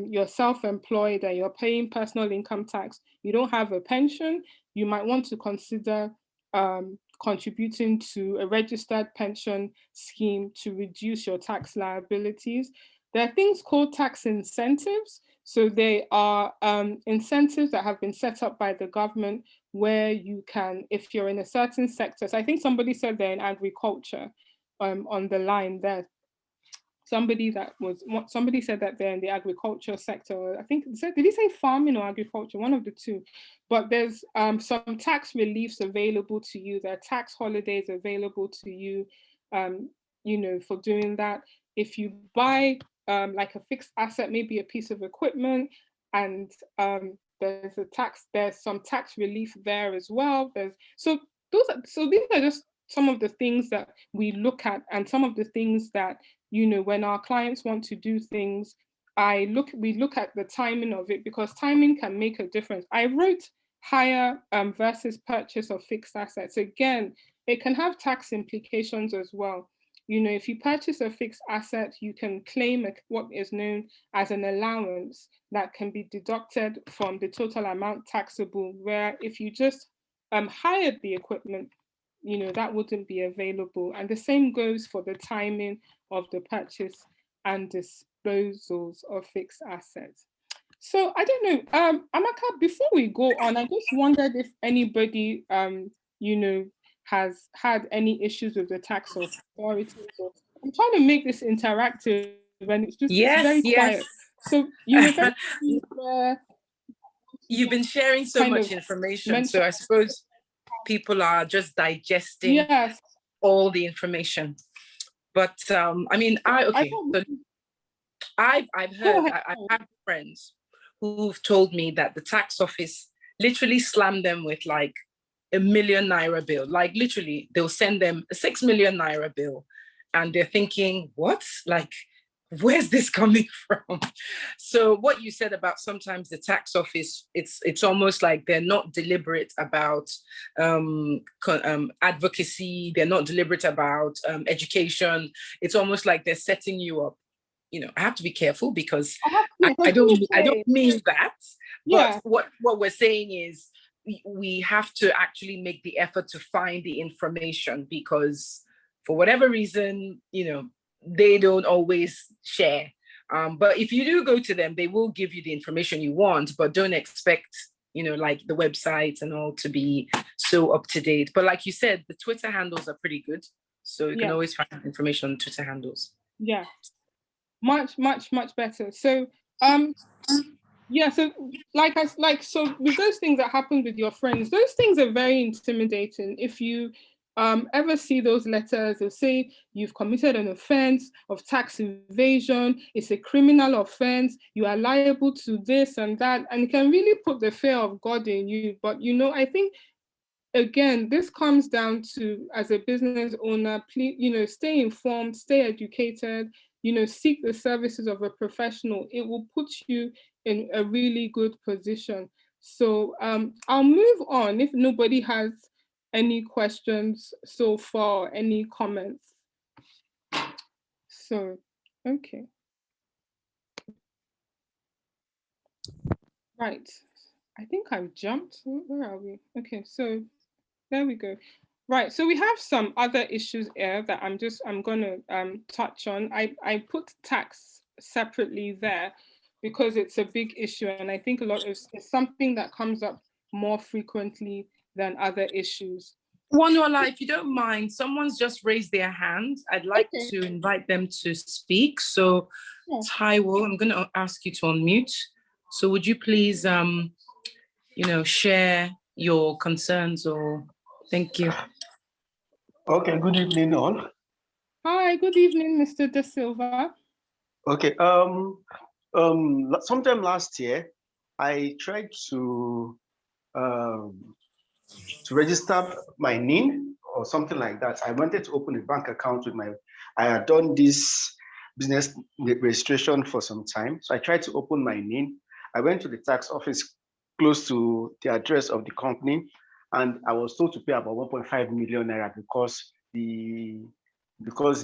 you're self-employed and you're paying personal income tax, you don't have a pension, you might want to consider contributing to a registered pension scheme to reduce your tax liabilities. There are things called tax incentives. So they are incentives that have been set up by the government where you can, if you're in a certain sector, so I think somebody said they're in agriculture on the line there. Somebody said that they're in the agriculture sector. I think, did he say farming or agriculture? One of the two. But there's some tax reliefs available to you. There are tax holidays available to you, for doing that. If you buy like a fixed asset, maybe a piece of equipment, and there's some tax relief there as well. So these are just some of the things that we look at, and some of the things that, when our clients want to do things, we look at the timing of it, because timing can make a difference. I wrote hire versus purchase of fixed assets. Again, it can have tax implications as well. If you purchase a fixed asset, you can claim what is known as an allowance that can be deducted from the total amount taxable, where if you just hired the equipment, that wouldn't be available. And the same goes for the timing of the purchase and disposals of fixed assets. So I don't know, Amaka, before we go on, I just wondered if anybody, has had any issues with the tax authorities. I'm trying to make this interactive, and it's just very quiet. So you've been sharing so much information, so I suppose people are just digesting all the information. But I've had friends who've told me that the tax office literally slammed them with like a 1 million naira bill. Like literally, they'll send them a 6 million naira bill, and they're thinking, what? Like, where's this coming from? So what you said about sometimes the tax office, it's almost like they're not deliberate about advocacy. They're not deliberate about education. It's almost like they're setting you up. I have to be careful, because I don't mean that. But what we're saying is we have to actually make the effort to find the information, because for whatever reason, they don't always share. But if you do go to them, they will give you the information you want, but don't expect, like the websites and all to be so up to date. But like you said, the Twitter handles are pretty good. So you can always find information on Twitter handles. Yeah, much, much, much better. So, so with those things that happen with your friends, those things are very intimidating. If you ever see those letters, they'll say you've committed an offense of tax evasion, it's a criminal offense, you are liable to this and that, and it can really put the fear of God in you. But I think, again, this comes down to, as a business owner, please, stay informed, stay educated, seek the services of a professional. It will put you in a really good position. So I'll move on if nobody has any questions so far, any comments. So, okay. Right. I think I've jumped. Where are we? Okay, so there we go. Right, so we have some other issues here that I'm going to touch on. I put tax separately there because it's a big issue, and I think it's something that comes up more frequently than other issues. Wonuola, if you don't mind, someone's just raised their hand. I'd like to invite them to speak. So, Taiwo, I'm going to ask you to unmute. So would you please, share your concerns or... Thank you. Okay, good evening all. Hi, good evening, Mr. De Silva. Okay. Sometime last year, I tried um, to register my NIN or something like that. I wanted to open a bank account with my. I had done this business registration for some time, so I tried to open my NIN. I went to the tax office close to the address of the company, and I was told to pay about 1.5 million naira because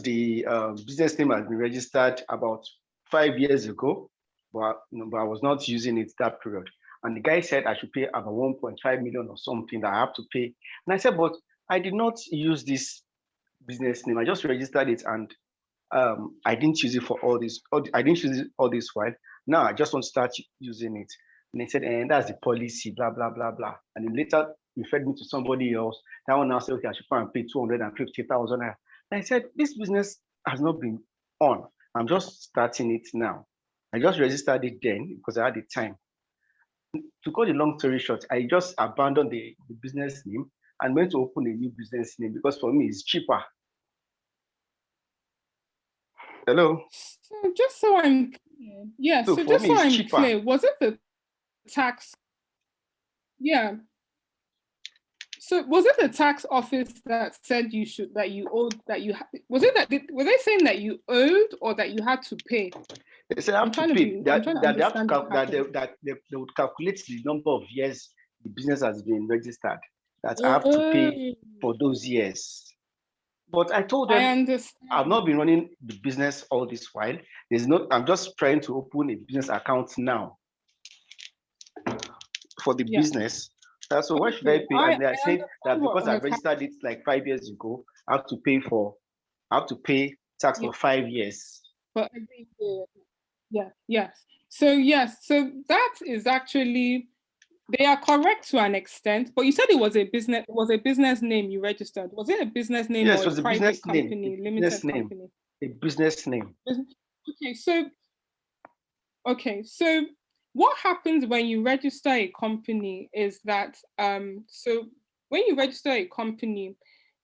the business name has been registered about 5 years ago, but I was not using it that period. And the guy said I should pay about 1.5 million or something that I have to pay. And I said, but I did not use this business name. I just registered it, and I didn't use it for all this. I didn't use it all this while. Now I just want to start using it. And they said, and that's the policy, blah, blah, blah, blah. And then later referred me to somebody else. That one now said, okay, I should come and pay 250,000. And I said, this business has not been on. I'm just starting it now. I just registered it then because I had the time. To cut the long story short, I just abandoned the business name and went to open a new business name because for me it's cheaper. Hello. So just so I'm clear, yeah. So So for just me so it's I'm cheaper. clear, was it the tax? Yeah. So was it the tax office that said you should, that you owed, that you was it that were they saying that you owed or that you had to pay? They say I have to pay. I'm trying to That they have to understand that they would calculate the number of years the business has been registered. That I have to pay for those years. But I told I them understand. I've not been running the business all this while. I'm just trying to open a business account now for the business. So why should I pay? And they are saying that because I registered it like 5 years ago, I have to pay tax for 5 years. For every year. Yes. So that is actually, they are correct to an extent, but you said it was a business name you registered. Was it a business name or a private company, limited company? A business name. Okay, so what happens when you register a company is that so when you register a company,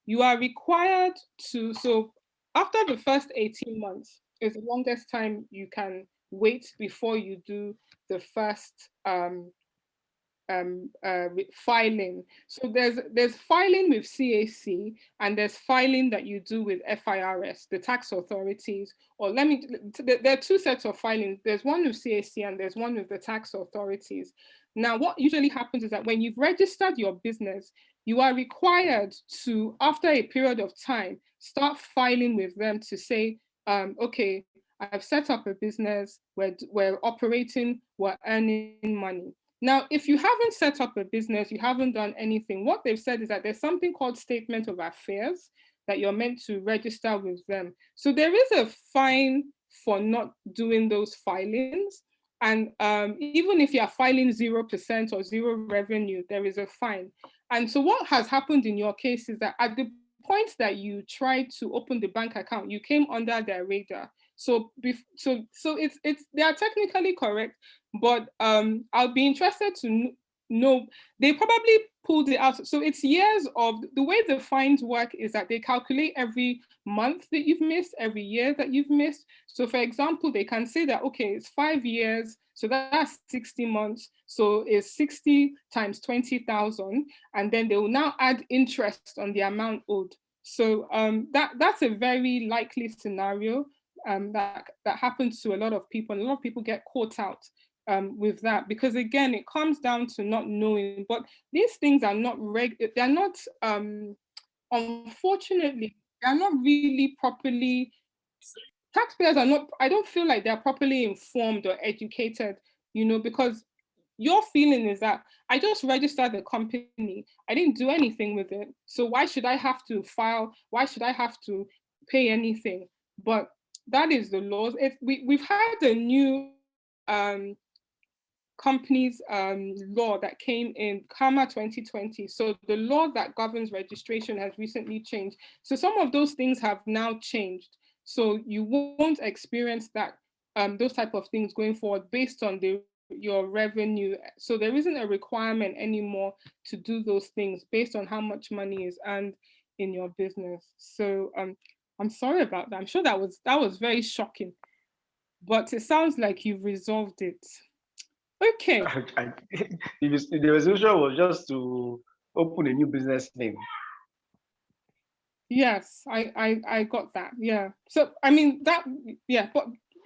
you are required to, so after the first 18 months is the longest time you can wait before you do the first filing. So there's filing with CAC and there's filing that you do with FIRS, the tax authorities. Or there are two sets of filings. There's one with CAC and there's one with the tax authorities. Now, what usually happens is that when you've registered your business, you are required to, after a period of time, start filing with them to say, okay, I've set up a business, we're operating, we're earning money. Now, if you haven't set up a business, you haven't done anything, what they've said is that there's something called statement of affairs that you're meant to register with them. So there is a fine for not doing those filings. And even if you're filing 0% or zero revenue, there is a fine. And so what has happened in your case is that at the point that you tried to open the bank account, you came under their radar. So it's they are technically correct, but I'll be interested to know, they probably pulled it out. So it's years of, the way the fines work is that they calculate every month that you've missed, every year that you've missed. So for example, they can say that, okay, it's 5 years, so that's 60 months. So it's 60 times 20,000, and then they will now add interest on the amount owed. So that's a very likely scenario that happens to a lot of people, and a lot of people get caught out with that, because again, it comes down to not knowing. But these things are not they're not unfortunately, they're not really properly, taxpayers are not, I don't feel like they're properly informed or educated, because your feeling is that I just registered the company, I didn't do anything with it, so why should I have to file, why should I have to pay anything? But that is the laws. We've had a new companies law that came in KAMA 2020. So the law that governs registration has recently changed. So some of those things have now changed. So you won't experience that those type of things going forward based on your revenue. So there isn't a requirement anymore to do those things based on how much money is earned in your business. So I'm sorry about that. I'm sure that was very shocking. but it sounds like you've resolved it. Okay. The resolution was just to open a new business name. Yes, I got that. Yeah. So I mean that, yeah,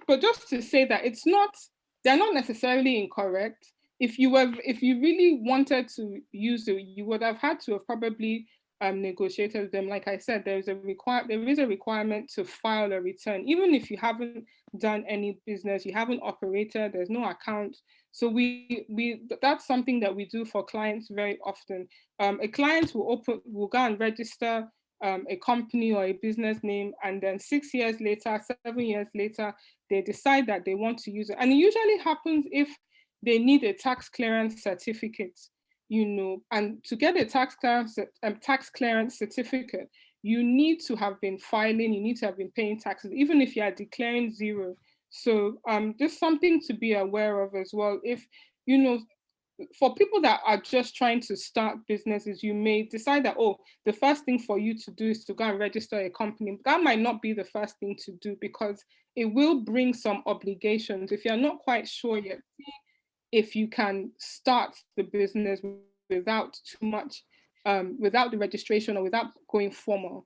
but just to say that it's not, they're not necessarily incorrect. If you really wanted to use it, you would have had to have probably negotiated with them. Like I said, there is a requirement to file a return, even if you haven't done any business, you haven't operated, there's no account. So that's something that we do for clients very often. A client will go and register a company or a business name, and then 6 years later, 7 years later, they decide that they want to use it. And it usually happens if they need a tax clearance certificate, and to get a tax clearance certificate, you need to have been filing, you need to have been paying taxes, even if you are declaring zero. So just something to be aware of as well. If, for people that are just trying to start businesses, you may decide that, oh, the first thing for you to do is to go and register a company. That might not be the first thing to do, because it will bring some obligations. If you're not quite sure yet, if you can start the business without too much, without the registration or without going formal,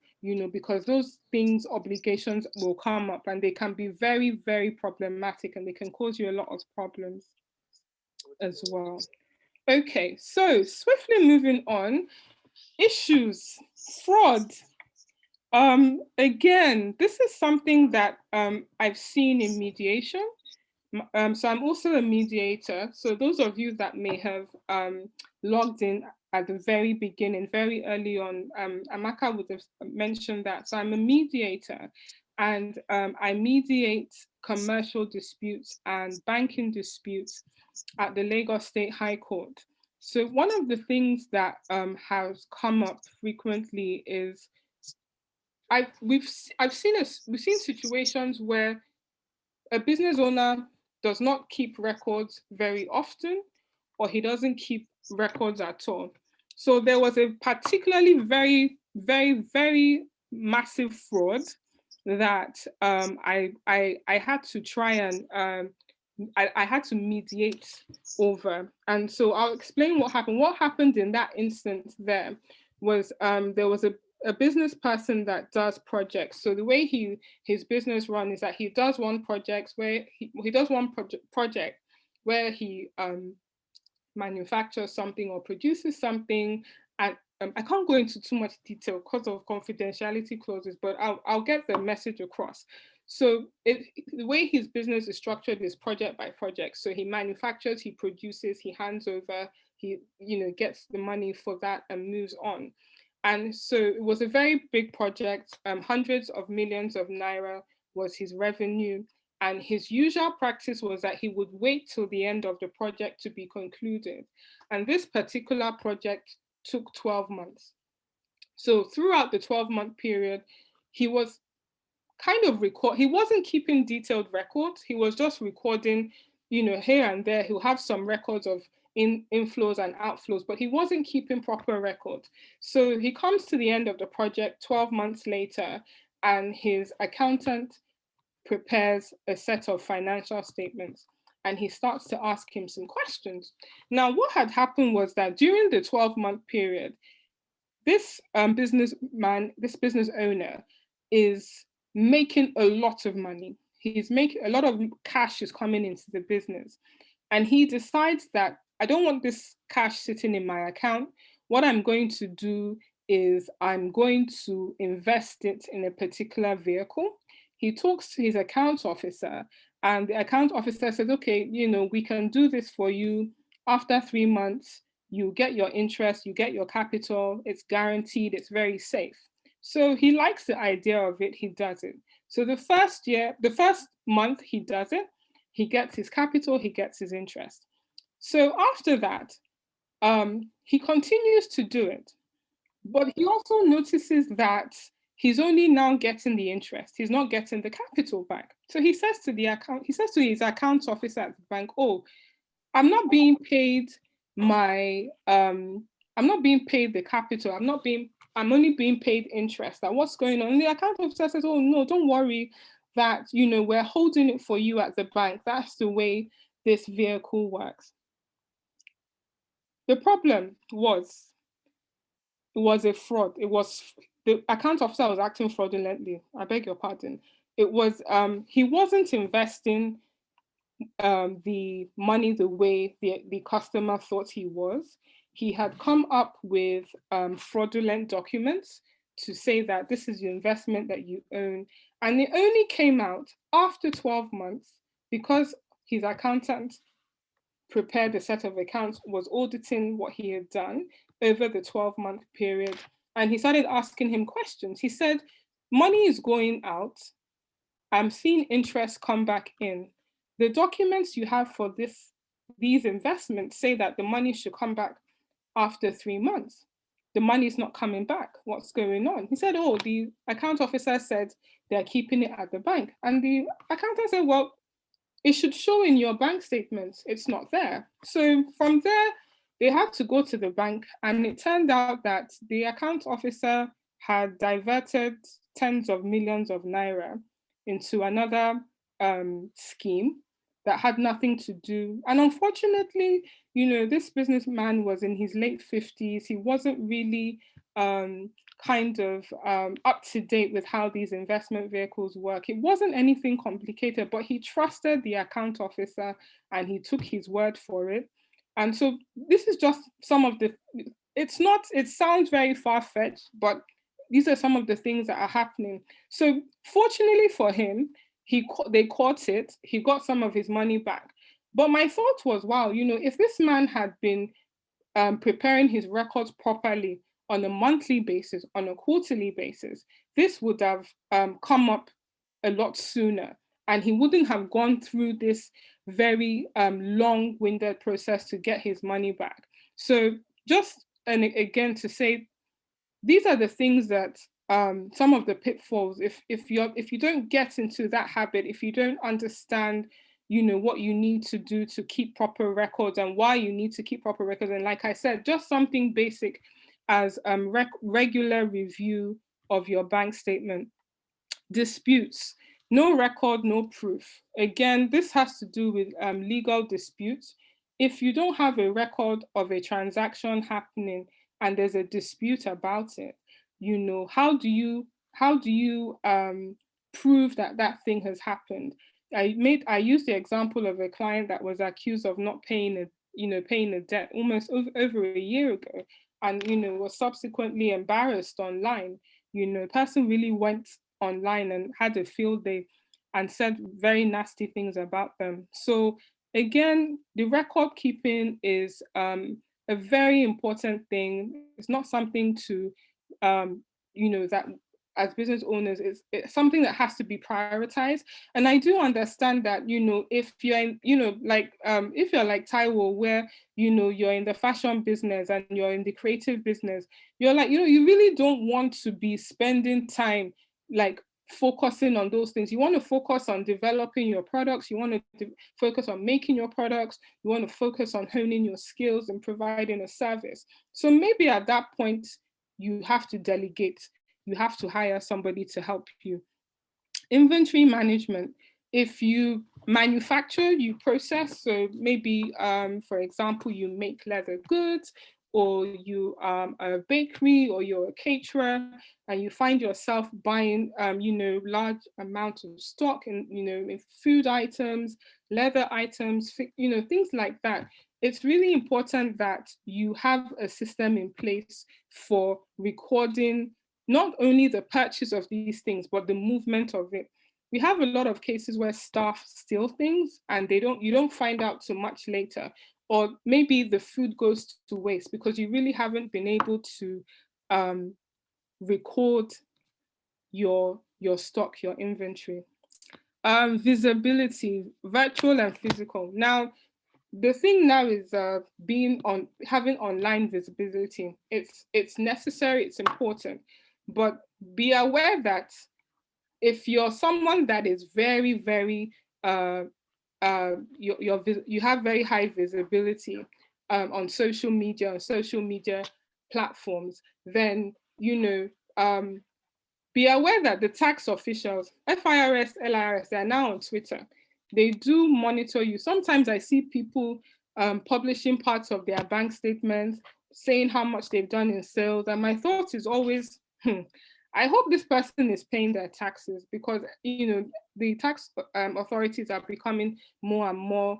because those things, obligations will come up, and they can be very, very problematic, and they can cause you a lot of problems as well. Okay, so swiftly moving on, issues, fraud. Again, this is something that I've seen in mediation. So I'm also a mediator. So those of you that may have logged in at the very beginning, very early on, Amaka would have mentioned that. So I'm a mediator, and I mediate commercial disputes and banking disputes at the Lagos State High Court. So one of the things that has come up frequently is we've seen situations where a business owner does not keep records very often, or he doesn't keep records at all. So there was a particularly very, very, very massive fraud that I had to try and I had to mediate over. And so I'll explain what happened. What happened in that instance there was a business person that does projects. So the way his business run is that he does one project where he does one project where he manufactures something or produces something. And I can't go into too much detail because of confidentiality clauses, but I'll get the message across. So the way his business is structured is project by project. So he manufactures, he produces, he hands over, he gets the money for that and moves on. And so it was a very big project. Hundreds of millions of naira was his revenue. And his usual practice was that he would wait till the end of the project to be concluded. And this particular project took 12 months. So throughout the 12-month period, he was he wasn't keeping detailed records. He was just recording, here and there. He'll have some records of inflows and outflows, but he wasn't keeping proper records. So he comes to the end of the project 12 months later, and his accountant prepares a set of financial statements, and he starts to ask him some questions. Now, what had happened was that during the 12-month period, this business owner is making a lot of money. He's making a lot of cash is coming into the business. And he decides that I don't want this cash sitting in my account. What I'm going to do is I'm going to invest it in a particular vehicle. He talks to his account officer, and the account officer says, okay, we can do this for you. After 3 months, you get your interest, you get your capital, it's guaranteed, it's very safe. So he likes the idea of it, he does it. So the first month he does it, he gets his capital, he gets his interest. So after that, he continues to do it. But he also notices that he's only now getting the interest. He's not getting the capital back. So he says to his account officer at the bank, oh, I'm not being paid I'm not being paid the capital. I'm only being paid interest. And what's going on? And the account officer says, oh no, don't worry. that, you know, we're holding it for you at the bank. That's the way this vehicle works. The problem was, it was a fraud. It was, the account officer was acting fraudulently. I beg your pardon. It was, he wasn't investing the money the way the customer thought he was. He had come up with fraudulent documents to say that this is your investment that you own. And it only came out after 12 months because his accountant prepared a set of accounts, was auditing what he had done over the 12-month period. And he started asking him questions. He said, money is going out. I'm seeing interest come back in. The documents you have for these investments say that the money should come back after 3 months. The money is not coming back. What's going on? He said, oh, the account officer said they're keeping it at the bank. And the accountant said, well, it should show in your bank statements. It's not there. So from there, they had to go to the bank, and it turned out that the account officer had diverted tens of millions of naira into another scheme that had nothing to do. And unfortunately, you know, this businessman was in his late 50s. He wasn't really kind of up to date with how these investment vehicles work. It wasn't anything complicated, but he trusted the account officer and he took his word for it. And so this is just some of the, it sounds very far-fetched, but these are some of the things that are happening. So fortunately for him, they caught it, he got some of his money back. But my thought was, wow, you know, if this man had been preparing his records properly on a monthly basis, on a quarterly basis, this would have come up a lot sooner. And he wouldn't have gone through this very long-winded process to get his money back. So just, and again, to say, these are the things that some of the pitfalls, if you don't get into that habit, if you don't understand, you know, what you need to do to keep proper records and why you need to keep proper records. And like I said, just something basic as regular review of your bank statement. Disputes, no record, no proof. Again, this has to do with legal disputes. If you don't have a record of a transaction happening and there's a dispute about it, you know, how do you prove that that thing has happened? I used the example of a client that was accused of not paying a debt almost over a year ago, and you know, was subsequently embarrassed online. You know, the person really went online and had a field day and said very nasty things about them. So again, the record keeping is a very important thing. It's not something to you know, that as business owners, it's something that has to be prioritized. And I do understand that, you know, if you're in, you know, like if you're like Taiwo, where, you know, you're in the fashion business and you're in the creative business, you're like, you know, you really don't want to be spending time like focusing on those things. You want to focus on developing your products. You want to focus on making your products. You want to focus on honing your skills and providing a service. So maybe at that point, you have to delegate. You have to hire somebody to help you. Inventory management. If you manufacture, you process. So maybe, for example, you make leather goods, or you are a bakery, or you're a caterer, and you find yourself buying, you know, large amounts of stock and, you know, in food items, leather items, you know, things like that. It's really important that you have a system in place for recording not only the purchase of these things, but the movement of it. We have a lot of cases where staff steal things and you don't find out so much later, or maybe the food goes to waste because you really haven't been able to record your stock, your inventory. Visibility, virtual and physical. Now, the thing now is having online visibility. It's necessary, it's important, but be aware that if you're someone that is very, very you have very high visibility on social media platforms, then, you know, be aware that the tax officials, FIRS, LIRS, they are now on Twitter. They do monitor you. Sometimes I see people publishing parts of their bank statements, saying how much they've done in sales. And my thought is always, I hope this person is paying their taxes, because the tax authorities are becoming more and more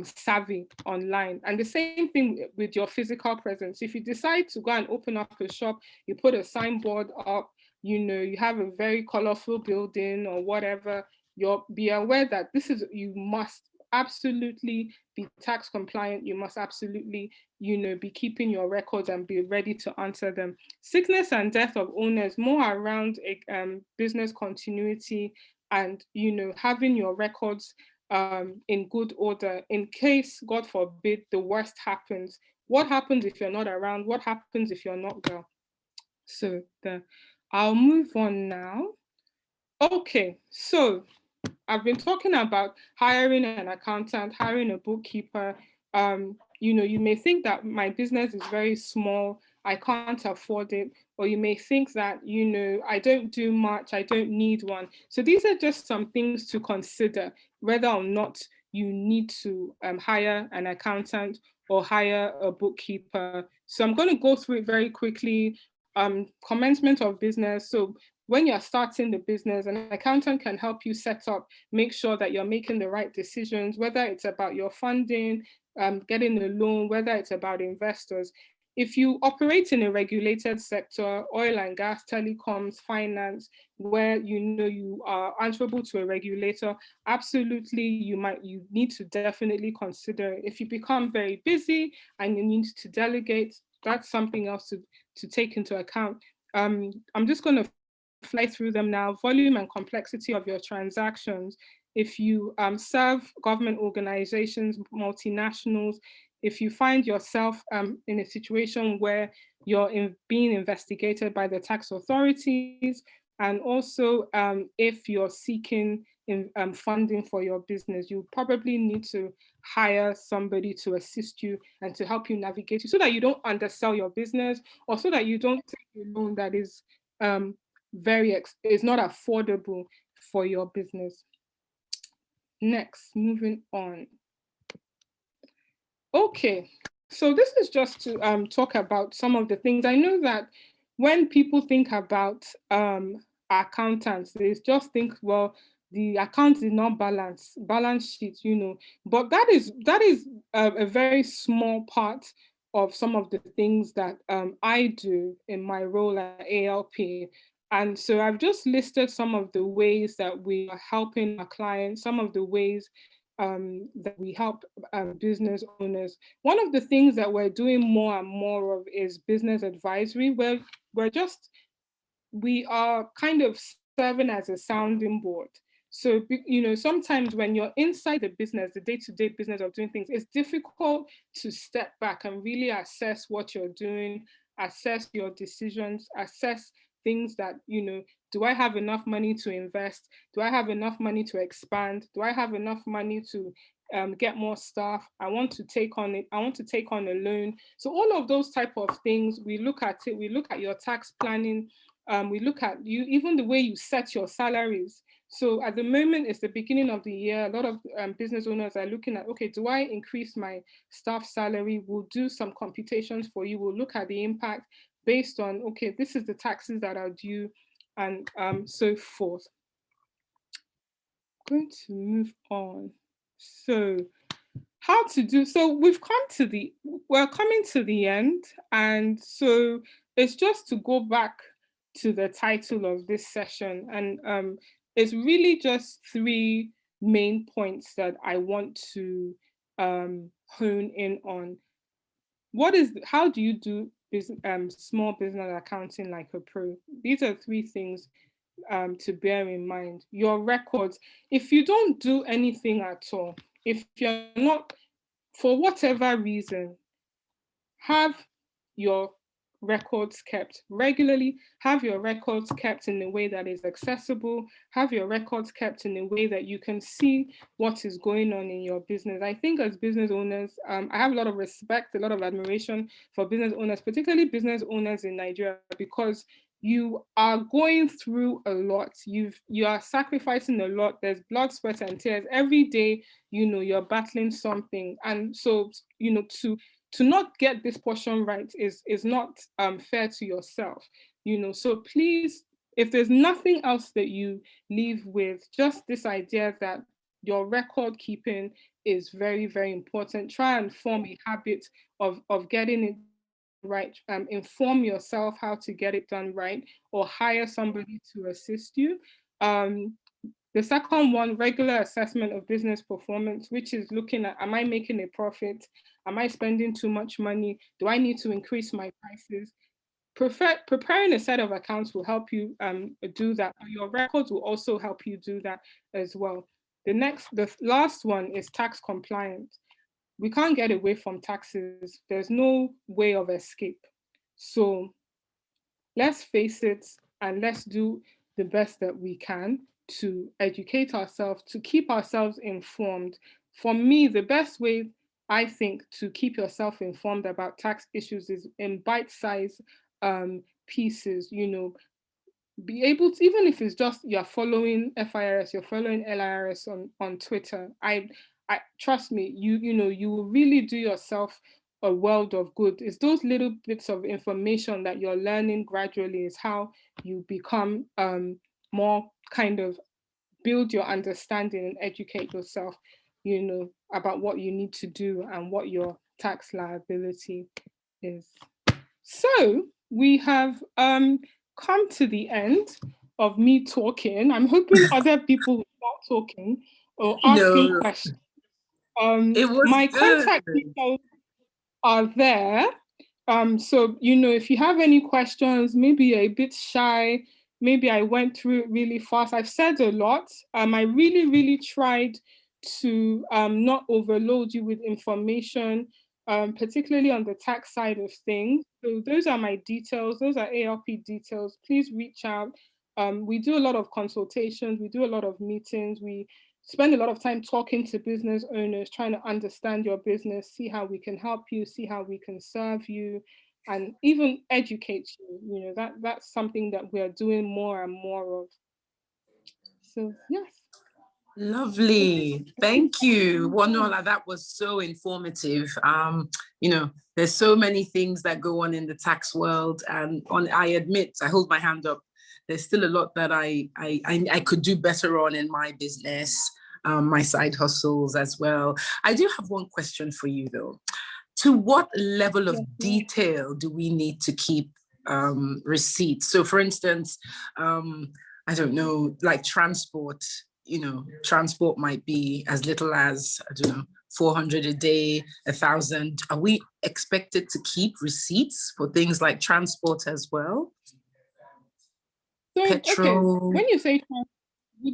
savvy online. And the same thing with your physical presence. If you decide to go and open up a shop, you put a signboard up, you have a very colorful building or whatever, be aware that you must absolutely be tax compliant. You must absolutely, be keeping your records and be ready to answer them. Sickness and death of owners, more around business continuity and, having your records in good order in case, God forbid, the worst happens. What happens if you're not around? What happens if you're not there? So I'll move on now. Okay, so I've been talking about hiring an accountant, hiring a bookkeeper. You may think that my business is very small, I can't afford it, or you may think that, I don't do much, I don't need one. So these are just some things to consider, whether or not you need to hire an accountant or hire a bookkeeper. So I'm going to go through it very quickly. Commencement of business. So when you're starting the business, an accountant can help you set up, make sure that you're making the right decisions, whether it's about your funding, getting a loan, whether it's about investors. If you operate in a regulated sector, oil and gas, telecoms, finance, where you are answerable to a regulator, absolutely you need to definitely consider it. If you become very busy and you need to delegate, that's something else to take into account. I'm just going to fly through them now. Volume and complexity of your transactions. If you serve government organizations, multinationals, if you find yourself in a situation where you're being investigated by the tax authorities, and also if you're seeking funding for your business, you probably need to hire somebody to assist you and to help you navigate you, so that you don't undersell your business, or so that you don't take a loan that is is not affordable for your business. Next, moving on. Okay, so this is just to talk about some of the things. I know that when people think about accountants, they just think, well, the account is not balance sheet, but that is a very small part of some of the things that I do in my role at ALP. And so I've just listed some of the ways that we are helping our clients, some of the ways that we help business owners. One of the things that we're doing more and more of is business advisory, where we are kind of serving as a sounding board. So, sometimes when you're inside the business, the day-to-day business of doing things, it's difficult to step back and really assess what you're doing, assess your decisions, assess things that, do I have enough money to invest? Do I have enough money to expand? Do I have enough money to get more staff? I want to take on it. I want to take on a loan. So all of those type of things, we look at it. We look at your tax planning. We look at even the way you set your salaries. So at the moment, it's the beginning of the year. A lot of business owners are looking at, okay, do I increase my staff salary? We'll do some computations for you. We'll look at the impact based on, okay, this is the taxes that are due, and so forth. I'm going to move on. So we're coming to the end. And so it's just to go back to the title of this session. And it's really just 3 main points that I want to hone in on. How do you do small business accounting like a pro? These are 3 things to bear in mind. Your records. If you don't do anything at all, if you're not, for whatever reason, have your records kept regularly, have your records kept in a way that is accessible, have your records kept in a way that you can see what is going on in your business. I think as business owners, I have a lot of respect, a lot of admiration for business owners, particularly business owners in Nigeria, because you are going through a lot. You are sacrificing a lot. There's blood, sweat, and tears every day. You're battling something, and so to not get this portion right is not fair to yourself. So please, if there's nothing else that you leave with, just this idea that your record keeping is very, very important. Try and form a habit of getting it right. Inform yourself how to get it done right, or hire somebody to assist you. The second one, regular assessment of business performance, which is looking at, am I making a profit? Am I spending too much money? Do I need to increase my prices? Preparing a set of accounts will help you do that. Your records will also help you do that as well. The last one is tax compliance. We can't get away from taxes. There's no way of escape. So let's face it, and let's do the best that we can to educate ourselves, to keep ourselves informed. For me, the best way, I think, to keep yourself informed about tax issues is in bite-sized pieces. Be able to, even if it's just you're following FIRS, you're following LIRS on Twitter, I trust me, you will really do yourself a world of good. It's those little bits of information that you're learning gradually is how you become more kind of build your understanding and educate yourself, about what you need to do and what your tax liability is. So we have come to the end of me talking. I'm hoping other people will start talking or asking questions. It was my good. contact details are there. So, if you have any questions, maybe you're a bit shy, maybe I went through it really fast. I've said a lot. I really, really tried to not overload you with information, particularly on the tax side of things. So those are my details. Those are ALP details. Please reach out. We do a lot of consultations. We do a lot of meetings. We spend a lot of time talking to business owners, trying to understand your business, see how we can help you, see how we can serve you, and even educate you. That's something that we're doing more and more of. So yes. Lovely. Thank you, Wonuola. That was so informative. There's so many things that go on in the tax world, and I admit, I hold my hand up. There's still a lot that I could do better on in my business, my side hustles as well. I do have one question for you though. To what level of detail do we need to keep receipts? So for instance, I don't know, like transport, transport might be as little as, I don't know, 400 a day, 1,000. Are we expected to keep receipts for things like transport as well? So, petrol. Okay, when you say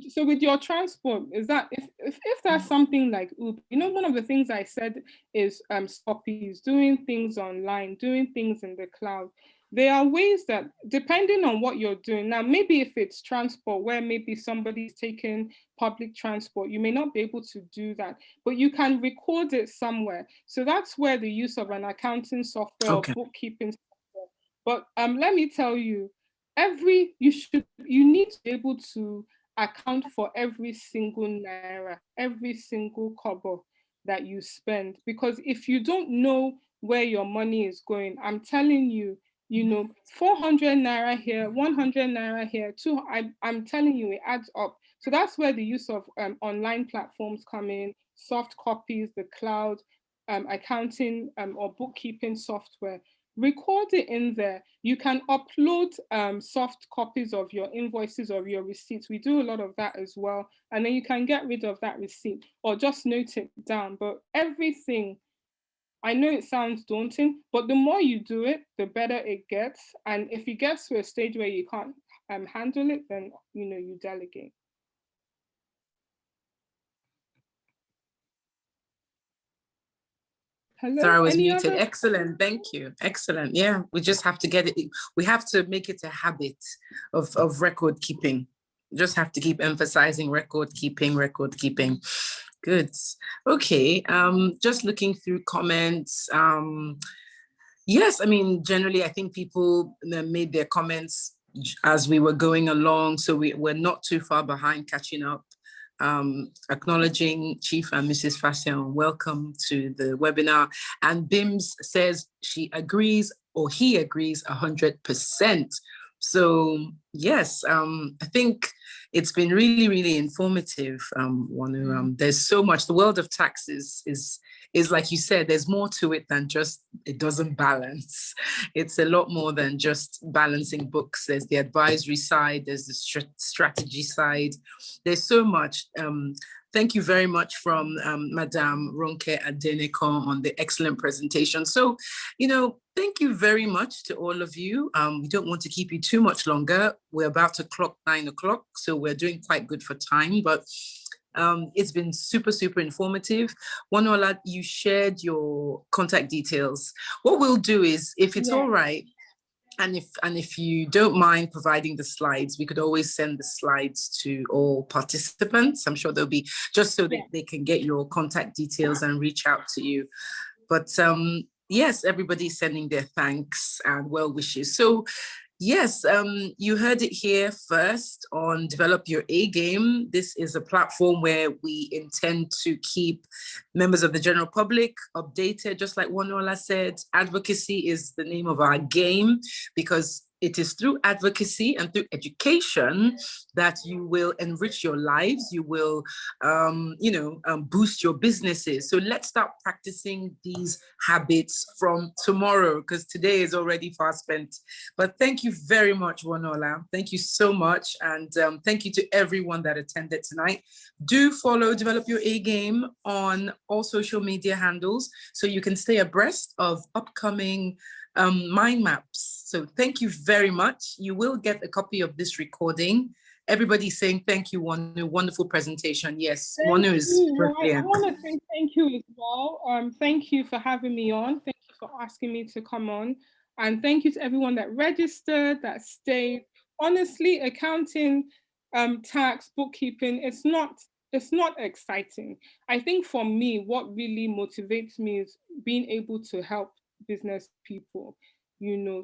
so with your transport, is that if there's something like Uber, one of the things I said is copies, doing things online, doing things in the cloud. There are ways that, depending on what you're doing, now maybe if it's transport where maybe somebody's taking public transport, you may not be able to do that, but you can record it somewhere. So that's where the use of an accounting software or bookkeeping software. But let me tell you, you need to be able to account for every single naira, every single kobo that you spend. Because if you don't know where your money is going, I'm telling you, 400 naira here, 100 naira here, I'm telling you, it adds up. So that's where the use of online platforms come in, soft copies, the cloud, accounting or bookkeeping software. Record it in there. You can upload soft copies of your invoices or your receipts. We do a lot of that as well. And then you can get rid of that receipt or just note it down. But everything, I know it sounds daunting, but the more you do it, the better it gets. And if you get to a stage where you can't handle it, then you delegate. Hello? Sorry, I was muted. Excellent. Thank you. Excellent. Yeah, we just have to get it. We have to make it a habit of record keeping. We just have to keep emphasizing record keeping. Good. Okay. Just looking through comments. Yes, I mean, generally, I think people made their comments as we were going along. So we're not too far behind catching up. Acknowledging Chief and Mrs. Fasehun, welcome to the webinar. And Bims says she agrees, or he agrees 100%. So yes, I think it's been really, really informative. There's so much. The world of taxes is like you said, there's more to it than just it doesn't balance. It's a lot more than just balancing books. There's the advisory side, there's the strategy side. There's so much. Thank you very much from Madame Ronke Adenekon on the excellent presentation. So, thank you very much to all of you. We don't want to keep you too much longer. We're about to clock 9 o'clock, so we're doing quite good for time, but it's been super, super informative. Wonuola, you shared your contact details. What we'll do is, if it's all right, and if you don't mind providing the slides, we could always send the slides to all participants. I'm sure they'll be just so that they can get your contact details and reach out to you. But yes, everybody's sending their thanks and well wishes. So yes, you heard it here first on Develop Your A Game. This is a platform where we intend to keep members of the general public updated. Just like Wonuola said, advocacy is the name of our game, because it is through advocacy and through education that you will enrich your lives, you will, boost your businesses. So let's start practicing these habits from tomorrow, because today is already far spent. But thank you very much, Wonuola. Thank you so much. And thank you to everyone that attended tonight. Do follow Develop Your A Game on all social media handles so you can stay abreast of upcoming mind maps. So thank you very much. You will get a copy of this recording. Everybody's saying thank you, Wonu. Wonderful presentation. Yes, Wonu is brilliant. I want to say thank you as well. Thank you for having me on. Thank you for asking me to come on. And thank you to everyone that registered, that stayed. Honestly, accounting, tax, bookkeeping, it's not exciting. I think for me, what really motivates me is being able to help business people,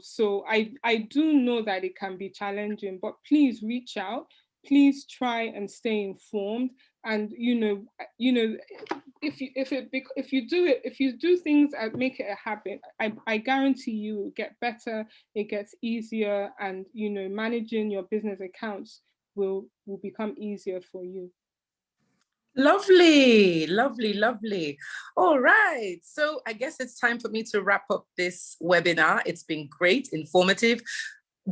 so I do know that it can be challenging, but please reach out, please try and stay informed. And if you do things and make it a habit, I guarantee you will get better, it gets easier, and managing your business accounts will become easier for you. Lovely, lovely, lovely. All right. So I guess it's time for me to wrap up this webinar. It's been great, informative.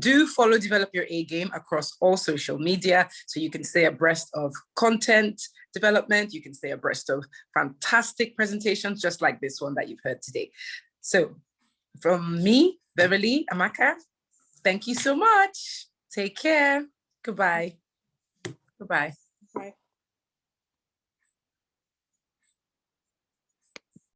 Do follow Develop Your A Game across all social media so you can stay abreast of content development. You can stay abreast of fantastic presentations just like this one that you've heard today. So from me, Beverly, Amaka, thank you so much. Take care. Goodbye. Goodbye.